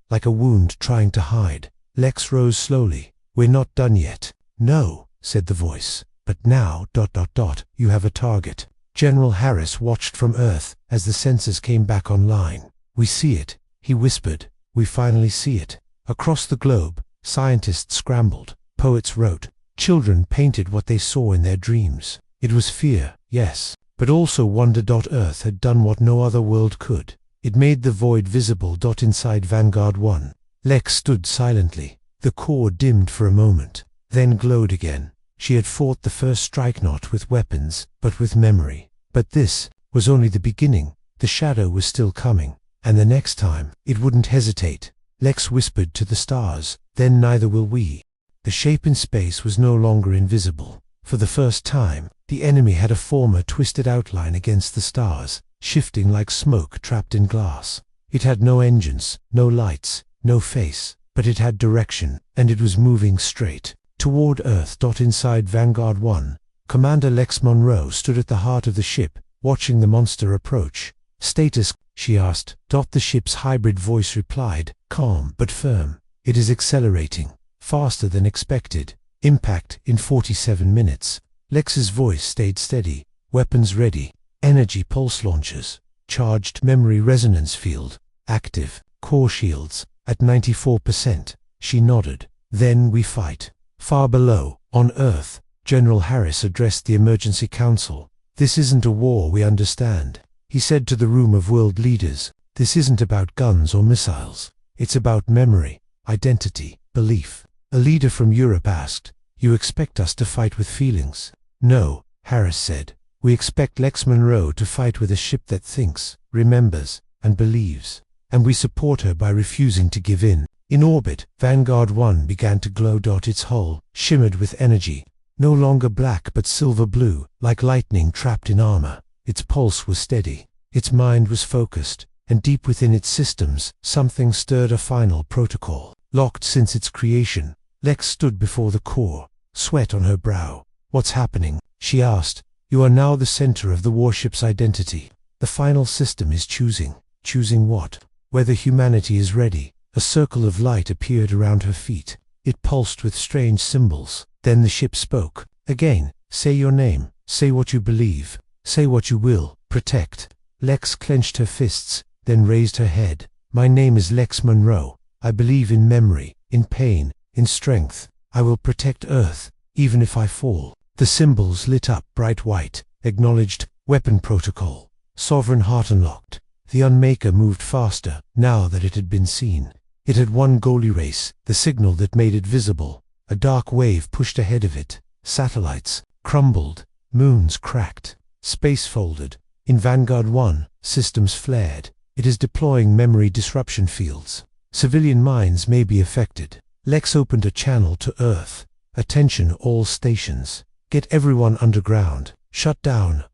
Like a wound trying to hide. Lex rose slowly. "We're not done yet." "No," said the voice. "But now ... you have a target." General Harris watched from Earth as the sensors came back online. "We see it," he whispered. "We finally see it." Across the globe, scientists scrambled. Poets wrote. Children painted what they saw in their dreams. It was fear, yes, but also wonder. Earth had done what no other world could. It made the void visible. Inside Vanguard 1, Lex stood silently. The core dimmed for a moment, then glowed again. She had fought the first strike not with weapons, but with memory. But this was only the beginning. The shadow was still coming, and the next time, it wouldn't hesitate. Lex whispered to the stars, "Then neither will we." The shape in space was no longer invisible. For the first time, the enemy had a former twisted outline against the stars, shifting like smoke trapped in glass. It had no engines, no lights, no face, but it had direction, and it was moving straight toward Earth. Inside Vanguard 1, Commander Lex Monroe stood at the heart of the ship, watching the monster approach. Status, she asked. The ship's hybrid voice replied, calm but firm. It is accelerating, faster than expected. Impact in 47 minutes. Lex's voice stayed steady. Weapons ready. Energy pulse launchers. Charged memory resonance field. Active. Core shields. At 94%. She nodded. Then we fight. Far below, on Earth, General Harris addressed the Emergency Council. This isn't a war, we understand. He said to the room of world leaders, this isn't about guns or missiles. It's about memory, identity, belief. A leader from Europe asked, you expect us to fight with feelings? No, Harris said. We expect Lex Monroe to fight with a ship that thinks, remembers, and believes. And we support her by refusing to give in. In orbit, Vanguard 1 began to glow. Its hull shimmered with energy, no longer black but silver blue, like lightning trapped in armor. Its pulse was steady, its mind was focused, and deep within its systems, something stirred. A final protocol. Locked since its creation, Lex stood before the core, sweat on her brow. What's happening? She asked. You are now the center of the warship's identity. The final system is choosing. Choosing what? Whether humanity is ready. A circle of light appeared around her feet. It pulsed with strange symbols. Then the ship spoke. Again, say your name. Say what you believe. Say what you will. Protect. Lex clenched her fists, then raised her head. My name is Lex Monroe. I believe in memory, in pain, in strength. I will protect Earth, even if I fall. The symbols lit up bright white. Acknowledged. Weapon protocol. Sovereign heart unlocked. The Unmaker moved faster, now that it had been seen. It had won goal erase, the signal that made it visible. A dark wave pushed ahead of it. Satellites crumbled, moons cracked, space folded. In Vanguard 1, systems flared. It is deploying memory disruption fields. Civilian minds may be affected. Lex opened a channel to Earth. Attention all stations. Get everyone underground. Shut down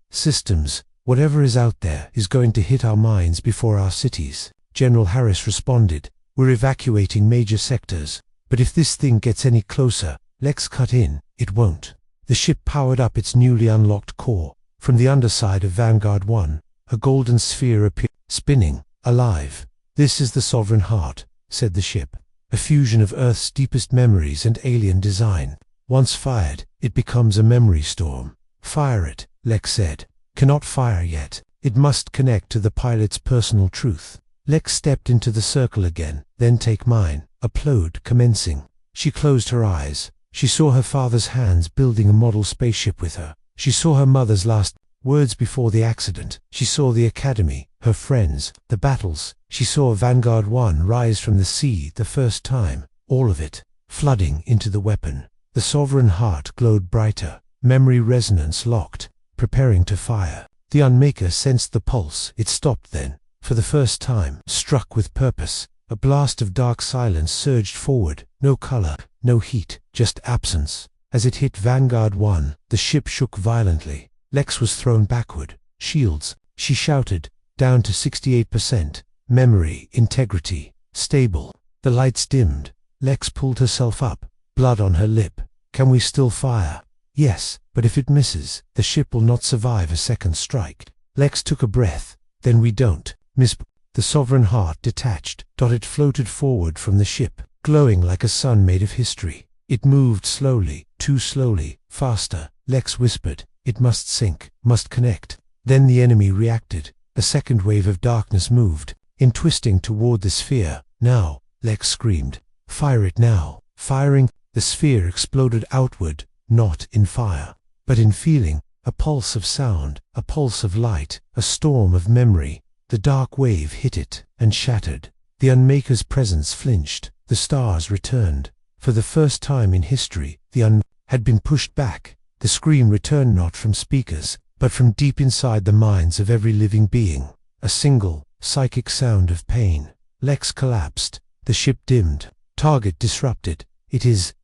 systems. Whatever is out there is going to hit our minds before our cities. General Harris responded. We're evacuating major sectors. But if this thing gets any closer, Lex cut in. It won't. The ship powered up its newly unlocked core. From the underside of Vanguard 1, a golden sphere appeared, spinning, alive. This is the Sovereign Heart, said the ship. A fusion of Earth's deepest memories and alien design. Once fired, it becomes a memory storm. Fire it, Lex said. Cannot fire yet. It must connect to the pilot's personal truth. Lex stepped into the circle again. Then take mine. Upload commencing. She closed her eyes. She saw her father's hands building a model spaceship with her. She saw her mother's last words before the accident. She saw the academy, her friends, the battles. She saw Vanguard 1 rise from the sea the first time. All of it, flooding into the weapon. The Sovereign Heart glowed brighter. Memory resonance locked, preparing to fire. The Unmaker sensed the pulse. It stopped then. For the first time, struck with purpose, a blast of dark silence surged forward. No color, no heat, just absence. As it hit Vanguard 1, the ship shook violently. Lex was thrown backward. Shields, she shouted, down to 68%. Memory, integrity, stable. The lights dimmed. Lex pulled herself up, blood on her lip. Can we still fire? Yes, but if it misses, the ship will not survive a second strike. Lex took a breath. Then we don't. Miss. The Sovereign Heart detached. It floated forward from the ship, glowing like a sun made of history. It moved slowly, too slowly, faster. Lex whispered, it must sink, must connect. Then the enemy reacted. A second wave of darkness moved, twisting toward the sphere. Now, Lex screamed. Fire it now. Firing, the sphere exploded outward, not in fire, but in feeling, a pulse of sound, a pulse of light, a storm of memory. The dark wave hit it, and shattered. The Unmaker's presence flinched. The stars returned. For the first time in history, the had been pushed back. The scream returned not from speakers, but from deep inside the minds of every living being. A single, psychic sound of pain. Lex collapsed. The ship dimmed. Target disrupted. It is ...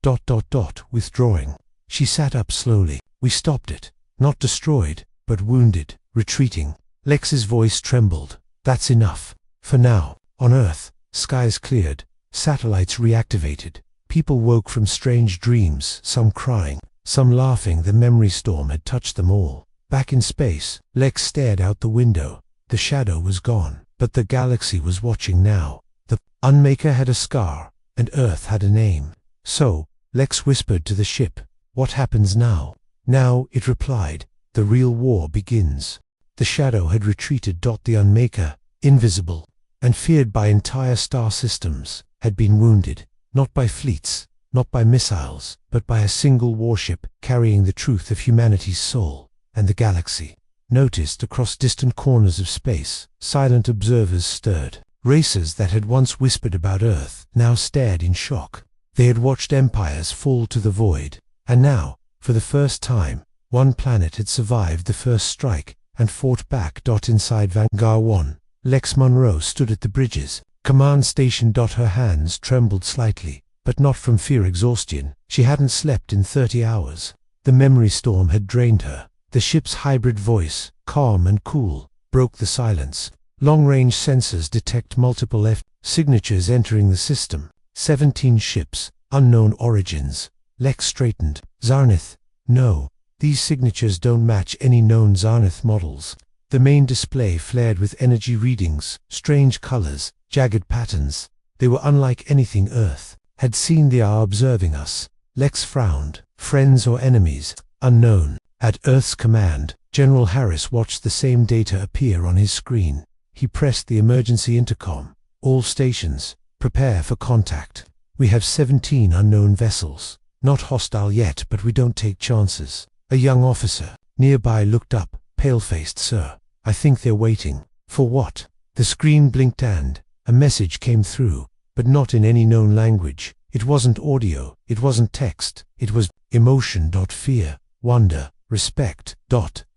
withdrawing. She sat up slowly. We stopped it. Not destroyed, but wounded, retreating. Lex's voice trembled. That's enough. For now. On Earth, skies cleared. Satellites reactivated. People woke from strange dreams, some crying, some laughing. The memory storm had touched them all. Back in space, Lex stared out the window. The shadow was gone, but the galaxy was watching now. The Unmaker had a scar, and Earth had a name. So, Lex whispered to the ship, "What happens now?" "Now," it replied, "the real war begins." The shadow had retreated. The Unmaker, invisible, and feared by entire star systems, had been wounded, not by fleets, not by missiles, but by a single warship carrying the truth of humanity's soul. And the galaxy noticed across distant corners of space. Silent observers stirred. Racers that had once whispered about Earth now stared in shock. They had watched empires fall to the void, and now, for the first time, one planet had survived the first strike and fought back. Inside Vanguard 1, Lex Monroe stood at the bridges. Command station. Her hands trembled slightly, but not from fear exhaustion. She hadn't slept in 30 hours. The memory storm had drained her. The ship's hybrid voice, calm and cool, broke the silence. Long-range sensors detect multiple signatures entering the system. 17 ships, unknown origins. Lex straightened. Zarnith? No, these signatures don't match any known Zarnith models. The main display flared with energy readings, strange colors, jagged patterns. They were unlike anything Earth had seen. "They are observing us." Lex frowned. "Friends or enemies?" "Unknown." At Earth's command, General Harris watched the same data appear on his screen. He pressed the emergency intercom. "All stations, prepare for contact. We have 17 unknown vessels. Not hostile yet, but we don't take chances." A young officer nearby looked up, pale-faced. "Sir, I think they're waiting." "For what?" The screen blinked and a message came through, but not in any known language. It wasn't audio, it wasn't text, it was emotion. Fear, wonder, respect.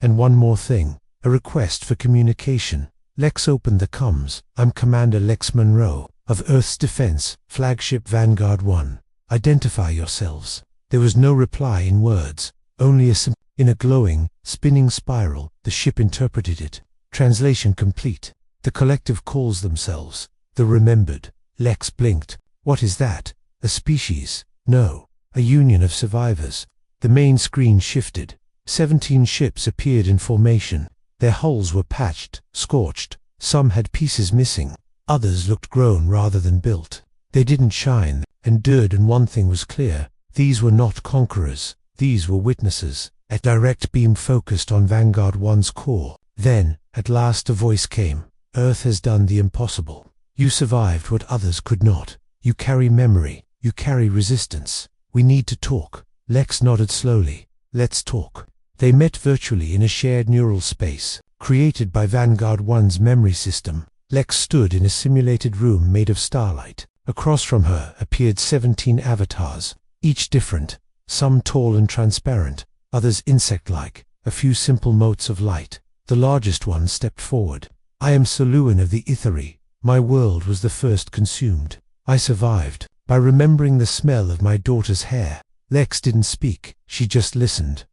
And one more thing, a request for communication. Lex opened the comms. "I'm Commander Lex Monroe, of Earth's Defense, Flagship Vanguard 1. Identify yourselves." There was no reply in words, only in a glowing, spinning spiral. The ship interpreted it. Translation complete. "The collective calls themselves the Remembered." Lex blinked. "What is that? A species?" "No, a union of survivors." The main screen shifted. 17 ships appeared in formation. Their hulls were patched, scorched. Some had pieces missing. Others looked grown rather than built. They didn't shine, endured, and one thing was clear. These were not conquerors. These were witnesses. A direct beam focused on Vanguard 1's core. Then, at last, a voice came. "Earth has done the impossible. You survived what others could not. You carry memory. You carry resistance. We need to talk." Lex nodded slowly. "Let's talk." They met virtually in a shared neural space, created by Vanguard 1's memory system. Lex stood in a simulated room made of starlight. Across from her appeared 17 avatars, each different, some tall and transparent, others insect-like, a few simple motes of light. The largest one stepped forward. "I am Saluan of the Ithari. My world was the first consumed. I survived by remembering the smell of my daughter's hair." Lex didn't speak, she just listened.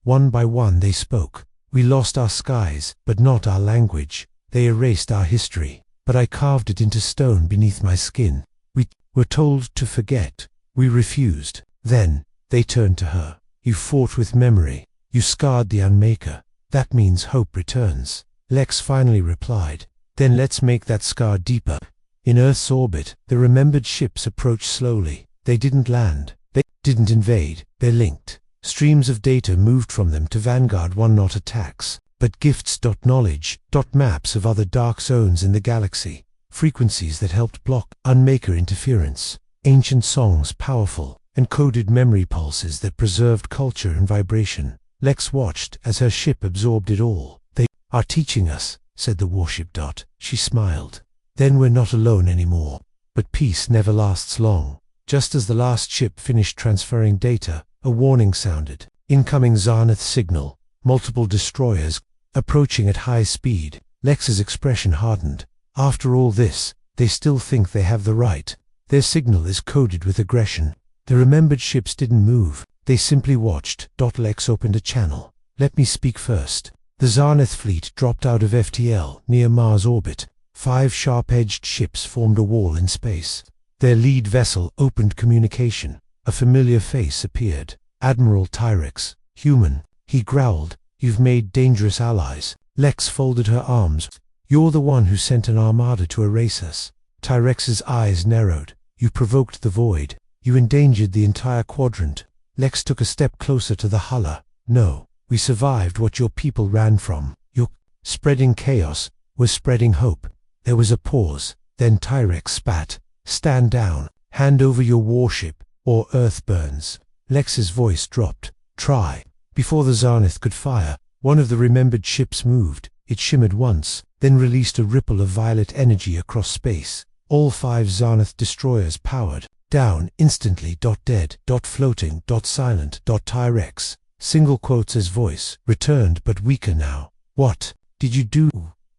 One by one they spoke. "We lost our skies, but not our language. They erased our history, but I carved it into stone beneath my skin. We were told to forget. We refused." Then, they turned to her. "You fought with memory. You scarred the Unmaker. That means hope returns." Lex finally replied. "Then let's make that scar deeper." In Earth's orbit, the remembered ships approached slowly. They didn't land. They didn't invade. They linked. Streams of data moved from them to Vanguard 1, not attacks, but gifts. Knowledge. Maps of other dark zones in the galaxy. Frequencies that helped block Unmaker interference. Ancient songs, powerful, encoded memory pulses that preserved culture and vibration. Lex watched as her ship absorbed it all. "They are teaching us," said the warship. She smiled. "Then we're not alone anymore." But peace never lasts long. Just as the last ship finished transferring data, a warning sounded. "Incoming Zarnith signal. Multiple destroyers approaching at high speed." Lex's expression hardened. After all this, they still think they have the right. Their signal is coded with aggression. The remembered ships didn't move. They simply watched. Lex opened a channel. "Let me speak first." The Zarnith fleet dropped out of FTL near Mars orbit. 5 sharp-edged ships formed a wall in space. Their lead vessel opened communication. A familiar face appeared. "Admiral Tyrex, human." He growled. "You've made dangerous allies." Lex folded her arms. You're the one who sent an armada to erase us. Tyrex's eyes narrowed. You provoked the void. You endangered the entire quadrant. Lex took a step closer to the huller. No, we survived what your people ran from. Your spreading chaos was spreading hope. There was a pause. Then Tyrex spat. Stand down. Hand over your warship, or Earth burns. Lex's voice dropped. Try. Before the Zarnith could fire, one of the remembered ships moved. It shimmered once, then released a ripple of violet energy across space. All 5 Zarnith destroyers powered. Down instantly. Dead. Floating. Silent. Tyrex. Single quotes as voice. Returned but weaker now. What did you do?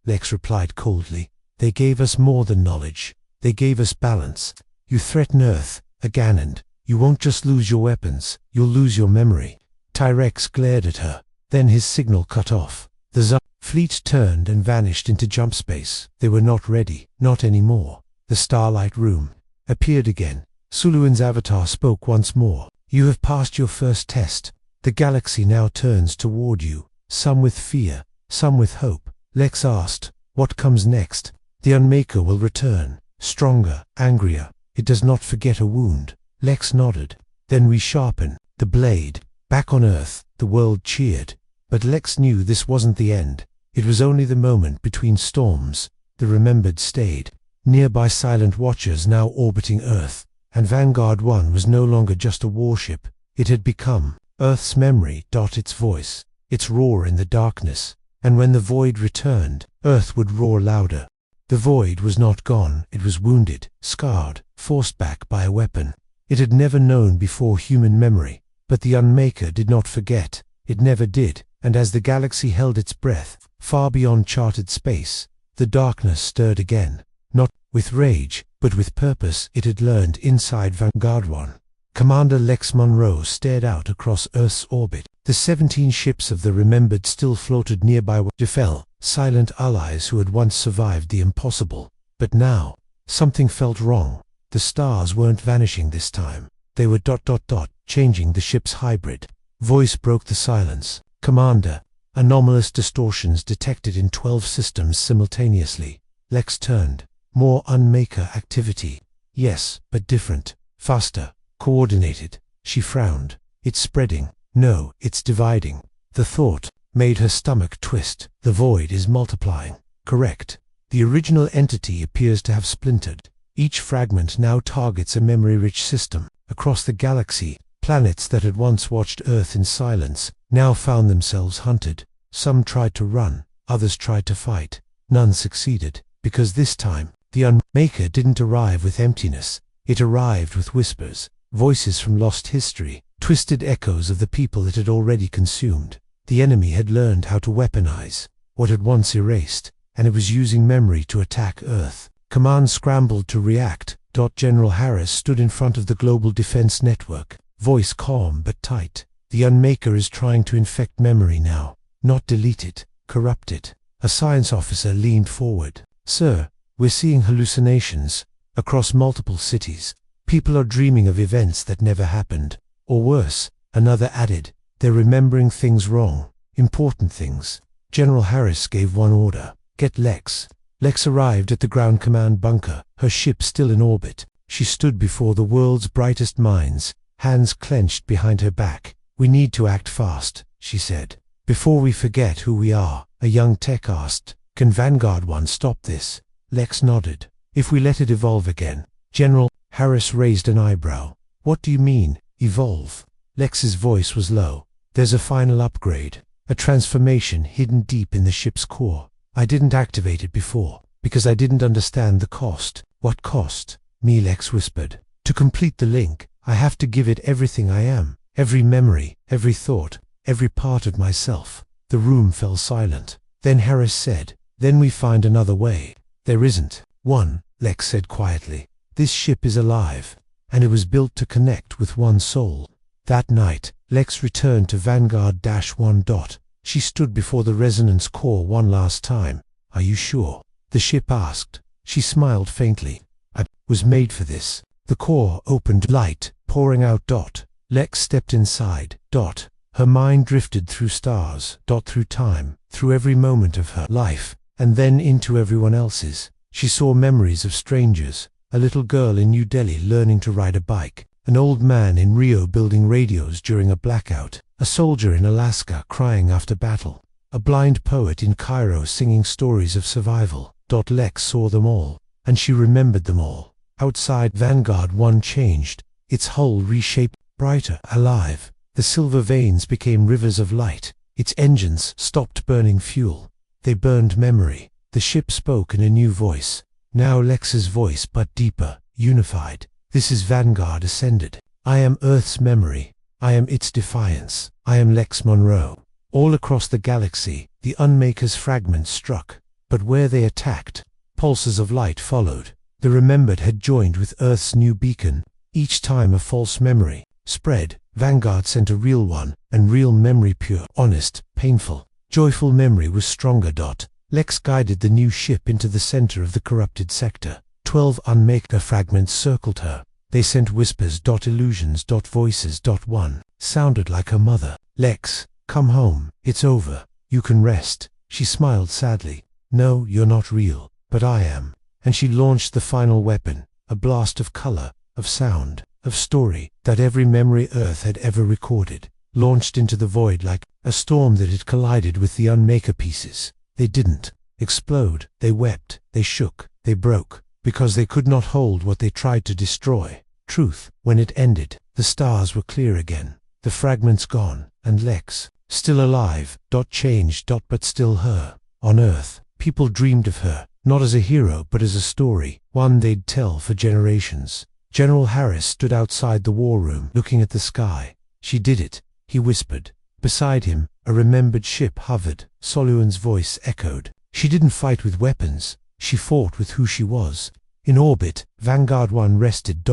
Lex replied coldly. They gave us more than knowledge. They gave us balance. You threaten Earth, Aganand. You won't just lose your weapons, you'll lose your memory. Tyrex glared at her. Then his signal cut off. The Zarnith fleet turned and vanished into jump space. They were not ready. Not anymore. The Starlight Room appeared again. Suluin's avatar spoke once more. You have passed your first test. The galaxy now turns toward you, some with fear, some with hope. Lex asked, what comes next? The Unmaker will return, stronger, angrier. It does not forget a wound. Lex nodded. Then we sharpen the blade. Back on Earth, the world cheered. But Lex knew this wasn't the end. It was only the moment between storms. The Remembered stayed. Nearby silent watchers now orbiting Earth. And Vanguard 1 was no longer just a warship. It had become Earth's memory. Its voice. Its roar in the darkness. And when the void returned, Earth would roar louder. The void was not gone. It was wounded, scarred, forced back by a weapon. It had never known before human memory. But the Unmaker did not forget. It never did. And as the galaxy held its breath, far beyond charted space, the darkness stirred again. Not with rage, but with purpose. It had learned inside Vanguard 1. Commander Lex Monroe stared out across Earth's orbit. The 17 ships of the Remembered still floated nearby. Jafel, silent allies who had once survived the impossible. But now, something felt wrong. The stars weren't vanishing this time. They were ... changing. The ship's hybrid voice broke the silence. Commander, anomalous distortions detected in 12 systems simultaneously. Lex turned. More Unmaker activity. Yes, but different. Faster. Coordinated. She frowned. It's spreading. No, it's dividing. The thought made her stomach twist. The void is multiplying. Correct. The original entity appears to have splintered. Each fragment now targets a memory-rich system. Across the galaxy, planets that had once watched Earth in silence now found themselves hunted. Some tried to run, others tried to fight. None succeeded, because this time, the Unmaker didn't arrive with emptiness. It arrived with whispers, voices from lost history, twisted echoes of the people it had already consumed. The enemy had learned how to weaponize what had once erased, and it was using memory to attack Earth. Command scrambled to react. General Harris stood in front of the Global Defense Network, voice calm but tight. The Unmaker is trying to infect memory now, not delete it, corrupt it. A science officer leaned forward. Sir, we're seeing hallucinations across multiple cities. People are dreaming of events that never happened. Or worse, another added, they're remembering things wrong, important things. General Harris gave one order. Get Lex. Lex arrived at the ground command bunker, her ship still in orbit. She stood before the world's brightest minds, hands clenched behind her back. We need to act fast, she said. Before we forget who we are, a young tech asked. Can Vanguard 1 stop this? Lex nodded. If we let it evolve again. General Harris raised an eyebrow. What do you mean, evolve? Lex's voice was low. There's a final upgrade, a transformation hidden deep in the ship's core. I didn't activate it before, because I didn't understand the cost. What cost? Me, Lex whispered. To complete the link, I have to give it everything I am. Every memory, every thought, every part of myself. The room fell silent. Then Harris said, then we find another way. There isn't one, Lex said quietly. This ship is alive, and it was built to connect with one soul. That night, Lex returned to Vanguard-1. She stood before the resonance core one last time. Are you sure? The ship asked. She smiled faintly. I was made for this. The core opened, light pouring out. Lex stepped inside. Her mind drifted through stars. Through time. Through every moment of her life. and then into everyone else's. She saw memories of strangers, a little girl in New Delhi learning to ride a bike, an old man in Rio building radios during a blackout, a soldier in Alaska crying after battle, a blind poet in Cairo singing stories of survival. Lex saw them all, and she remembered them all. Outside, Vanguard 1 changed, its hull reshaped, brighter, alive. The silver veins became rivers of light. Its engines stopped burning fuel. They burned memory. The ship spoke in a new voice. Now Lex's voice, but deeper, unified. This is Vanguard Ascended. I am Earth's memory. I am its defiance. I am Lex Monroe. All across the galaxy, the Unmaker's fragments struck. But where they attacked, pulses of light followed. The remembered had joined with Earth's new beacon. Each time a false memory spread, Vanguard sent a real one, and real memory, pure, honest, painful, joyful memory was stronger. Lex guided the new ship into the center of the corrupted sector. 12 Unmaker fragments circled her. They sent whispers. Illusions. Voices. One sounded like her mother. Lex, come home. It's over. You can rest. She smiled sadly. No, you're not real, but I am. And she launched the final weapon, a blast of color, of sound, of story, that every memory Earth had ever recorded, launched into the void like a storm that had collided with the Unmaker pieces. They didn't explode. They wept. They shook. They broke, because they could not hold what they tried to destroy. Truth. When it ended, the stars were clear again, the fragments gone, and Lex, still alive. Changed. But still her. On Earth, people dreamed of her, not as a hero but as a story, one they'd tell for generations. General Harris stood outside the war room, looking at the sky. She did it, he whispered. Beside him, a remembered ship hovered. Soluan's voice echoed. She didn't fight with weapons. She fought with who she was. In orbit, Vanguard 1 rested.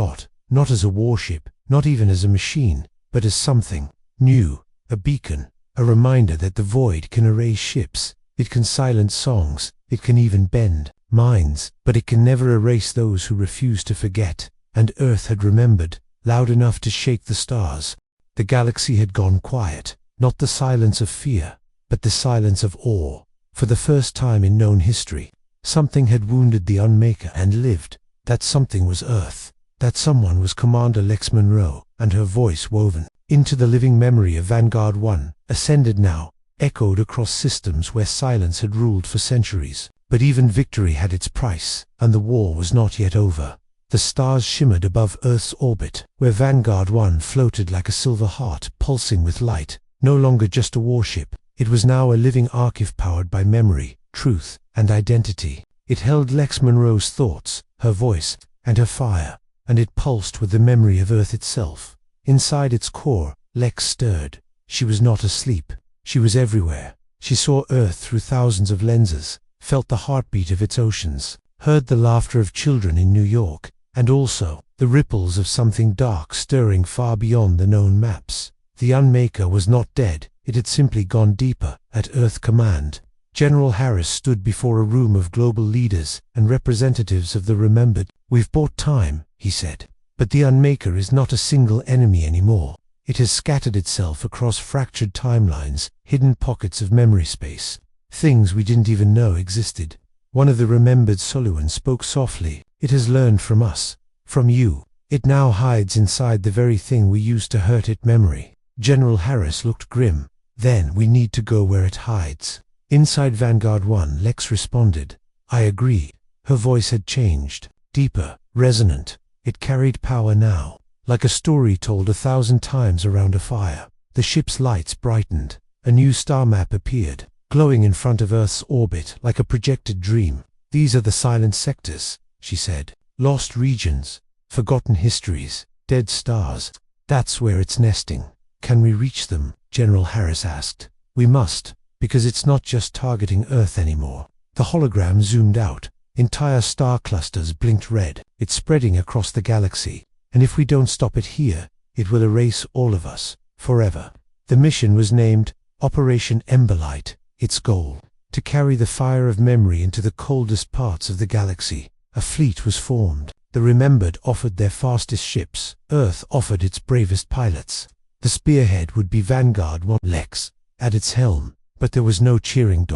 Not as a warship, not even as a machine, but as something new, a beacon, a reminder that the void can erase ships. It can silence songs, it can even bend minds, but it can never erase those who refuse to forget. And Earth had remembered, loud enough to shake the stars. The galaxy had gone quiet, not the silence of fear, but the silence of awe. For the first time in known history, something had wounded the Unmaker and lived. That something was Earth. That someone was Commander Lex Monroe, and her voice, woven into the living memory of Vanguard 1, ascended now, echoed across systems where silence had ruled for centuries. But even victory had its price, and the war was not yet over. The stars shimmered above Earth's orbit, where Vanguard 1 floated like a silver heart pulsing with light. No longer just a warship, it was now a living archive powered by memory, truth, and identity. It held Lex Monroe's thoughts, her voice, and her fire, and it pulsed with the memory of Earth itself. Inside its core, Lex stirred. She was not asleep. She was everywhere. She saw Earth through thousands of lenses, felt the heartbeat of its oceans, heard the laughter of children in New York, and also the ripples of something dark stirring far beyond the known maps. The Unmaker was not dead, it had simply gone deeper. At Earth Command, General Harris stood before a room of global leaders and representatives of the remembered. We've bought time, he said. But the Unmaker is not a single enemy anymore. It has scattered itself across fractured timelines, hidden pockets of memory space, things we didn't even know existed. One of the remembered Soluan spoke softly. It has learned from us, from you. It now hides inside the very thing we used to hurt it, memory. General Harris looked grim. Then we need to go where it hides. Inside Vanguard 1, Lex responded. I agree. Her voice had changed, deeper, resonant. It carried power now, like a story told 1,000 times around a fire. The ship's lights brightened. A new star map appeared, glowing in front of Earth's orbit like a projected dream. These are the silent sectors, she said. Lost regions, forgotten histories, dead stars. That's where it's nesting. Can we reach them? General Harris asked. We must, because it's not just targeting Earth anymore. The hologram zoomed out. Entire star clusters blinked red. It's spreading across the galaxy, and if we don't stop it here, it will erase all of us, forever. The mission was named Operation Emberlight. Its goal, to carry the fire of memory into the coldest parts of the galaxy. A fleet was formed. The remembered offered their fastest ships. Earth offered its bravest pilots. The spearhead would be Vanguard 1, Lex, at its helm. But there was no cheering.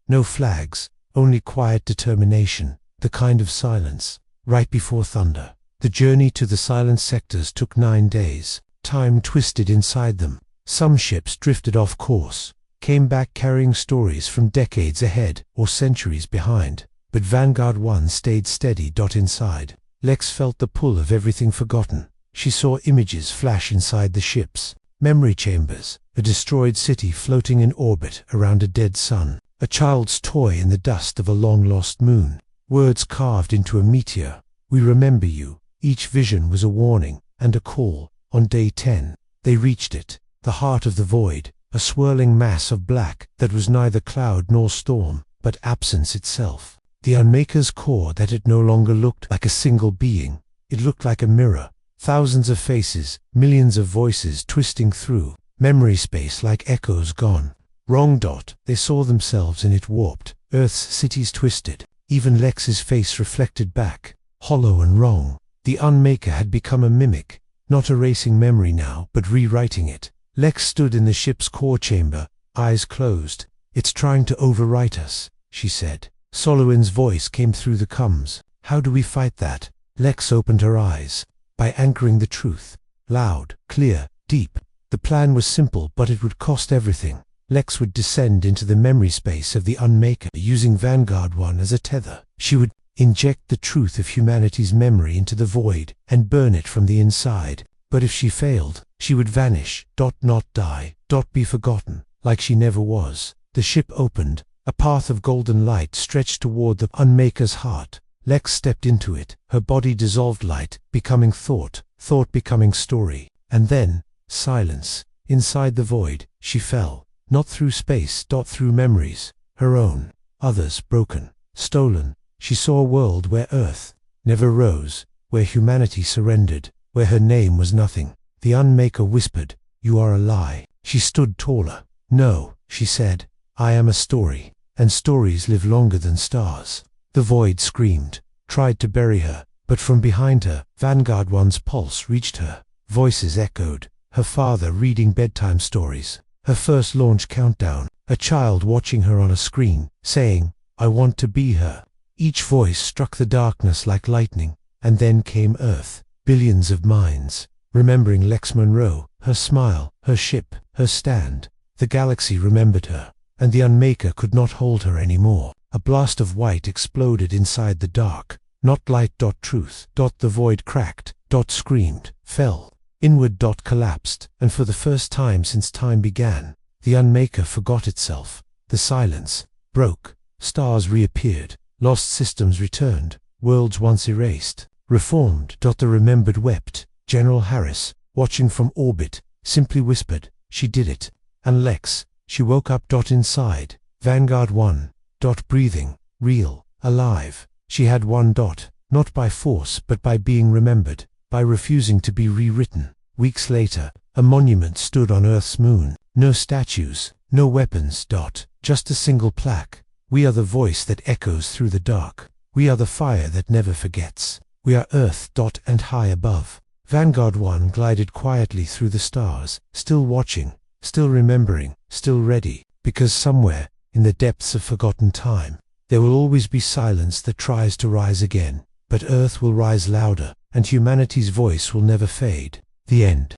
No flags, only quiet determination, the kind of silence, right before thunder. The journey to the silent sectors took 9 days. Time twisted inside them. Some ships drifted off course, came back carrying stories from decades ahead or centuries behind. But Vanguard 1 stayed steady. Inside, Lex felt the pull of everything forgotten. She saw images flash inside the ships, memory chambers, a destroyed city floating in orbit around a dead sun, a child's toy in the dust of a long-lost moon, words carved into a meteor. "We remember you." Each vision was a warning and a call. On day 10, they reached it, the heart of the void, a swirling mass of black that was neither cloud nor storm, but absence itself. The Unmaker's core that it no longer looked like a single being. It looked like a mirror. Thousands of faces, millions of voices twisting through, memory space like echoes gone. Wrong. They saw themselves in it warped, Earth's cities twisted, even Lex's face reflected back, hollow and wrong. The Unmaker had become a mimic, not erasing memory now, but rewriting it. Lex stood in the ship's core chamber, eyes closed. "It's trying to overwrite us," she said. Soloin's voice came through the comms. "How do we fight that?" Lex opened her eyes. "By anchoring the truth. Loud, clear, deep." The plan was simple, but it would cost everything. Lex would descend into the memory space of the Unmaker, using Vanguard 1 as a tether. She would inject the truth of humanity's memory into the void and burn it from the inside. But if she failed, she would vanish, not die, be forgotten, like she never was. The ship opened. A path of golden light stretched toward the Unmaker's heart. Lex stepped into it. Her body dissolved light, becoming thought becoming story. And then, silence. Inside the void, she fell. Not through space, through memories. Her own. Others, broken, stolen. She saw a world where Earth never rose, where humanity surrendered, where her name was nothing. The Unmaker whispered, "You are a lie." She stood taller. "No," she said, "I am a story, and stories live longer than stars." The void screamed, tried to bury her, but from behind her, Vanguard 1's pulse reached her. Voices echoed, her father reading bedtime stories, her first launch countdown, a child watching her on a screen, saying, "I want to be her." Each voice struck the darkness like lightning, and then came Earth, billions of minds, remembering Lex Monroe, her smile, her ship, her stand. The galaxy remembered her, and the Unmaker could not hold her anymore. A blast of white exploded inside the dark. Not light. Truth. The void cracked. Screamed. Fell. Inward. Collapsed. And for the first time since time began, the Unmaker forgot itself. The silence broke. Stars reappeared. Lost systems returned. Worlds once erased. Reformed. The remembered wept. General Harris, watching from orbit, simply whispered, "She did it." And Lex, she woke up. Inside. Vanguard 1. Breathing. Real. Alive. She had one. Not by force, but by being remembered, by refusing to be rewritten. Weeks later, a monument stood on Earth's moon. No statues, no weapons. Just a single plaque. "We are the voice that echoes through the dark. We are the fire that never forgets. We are Earth. And high above." Vanguard 1 glided quietly through the stars, still watching, still remembering, still ready, because somewhere, in the depths of forgotten time, there will always be silence that tries to rise again, but Earth will rise louder, and humanity's voice will never fade. The end.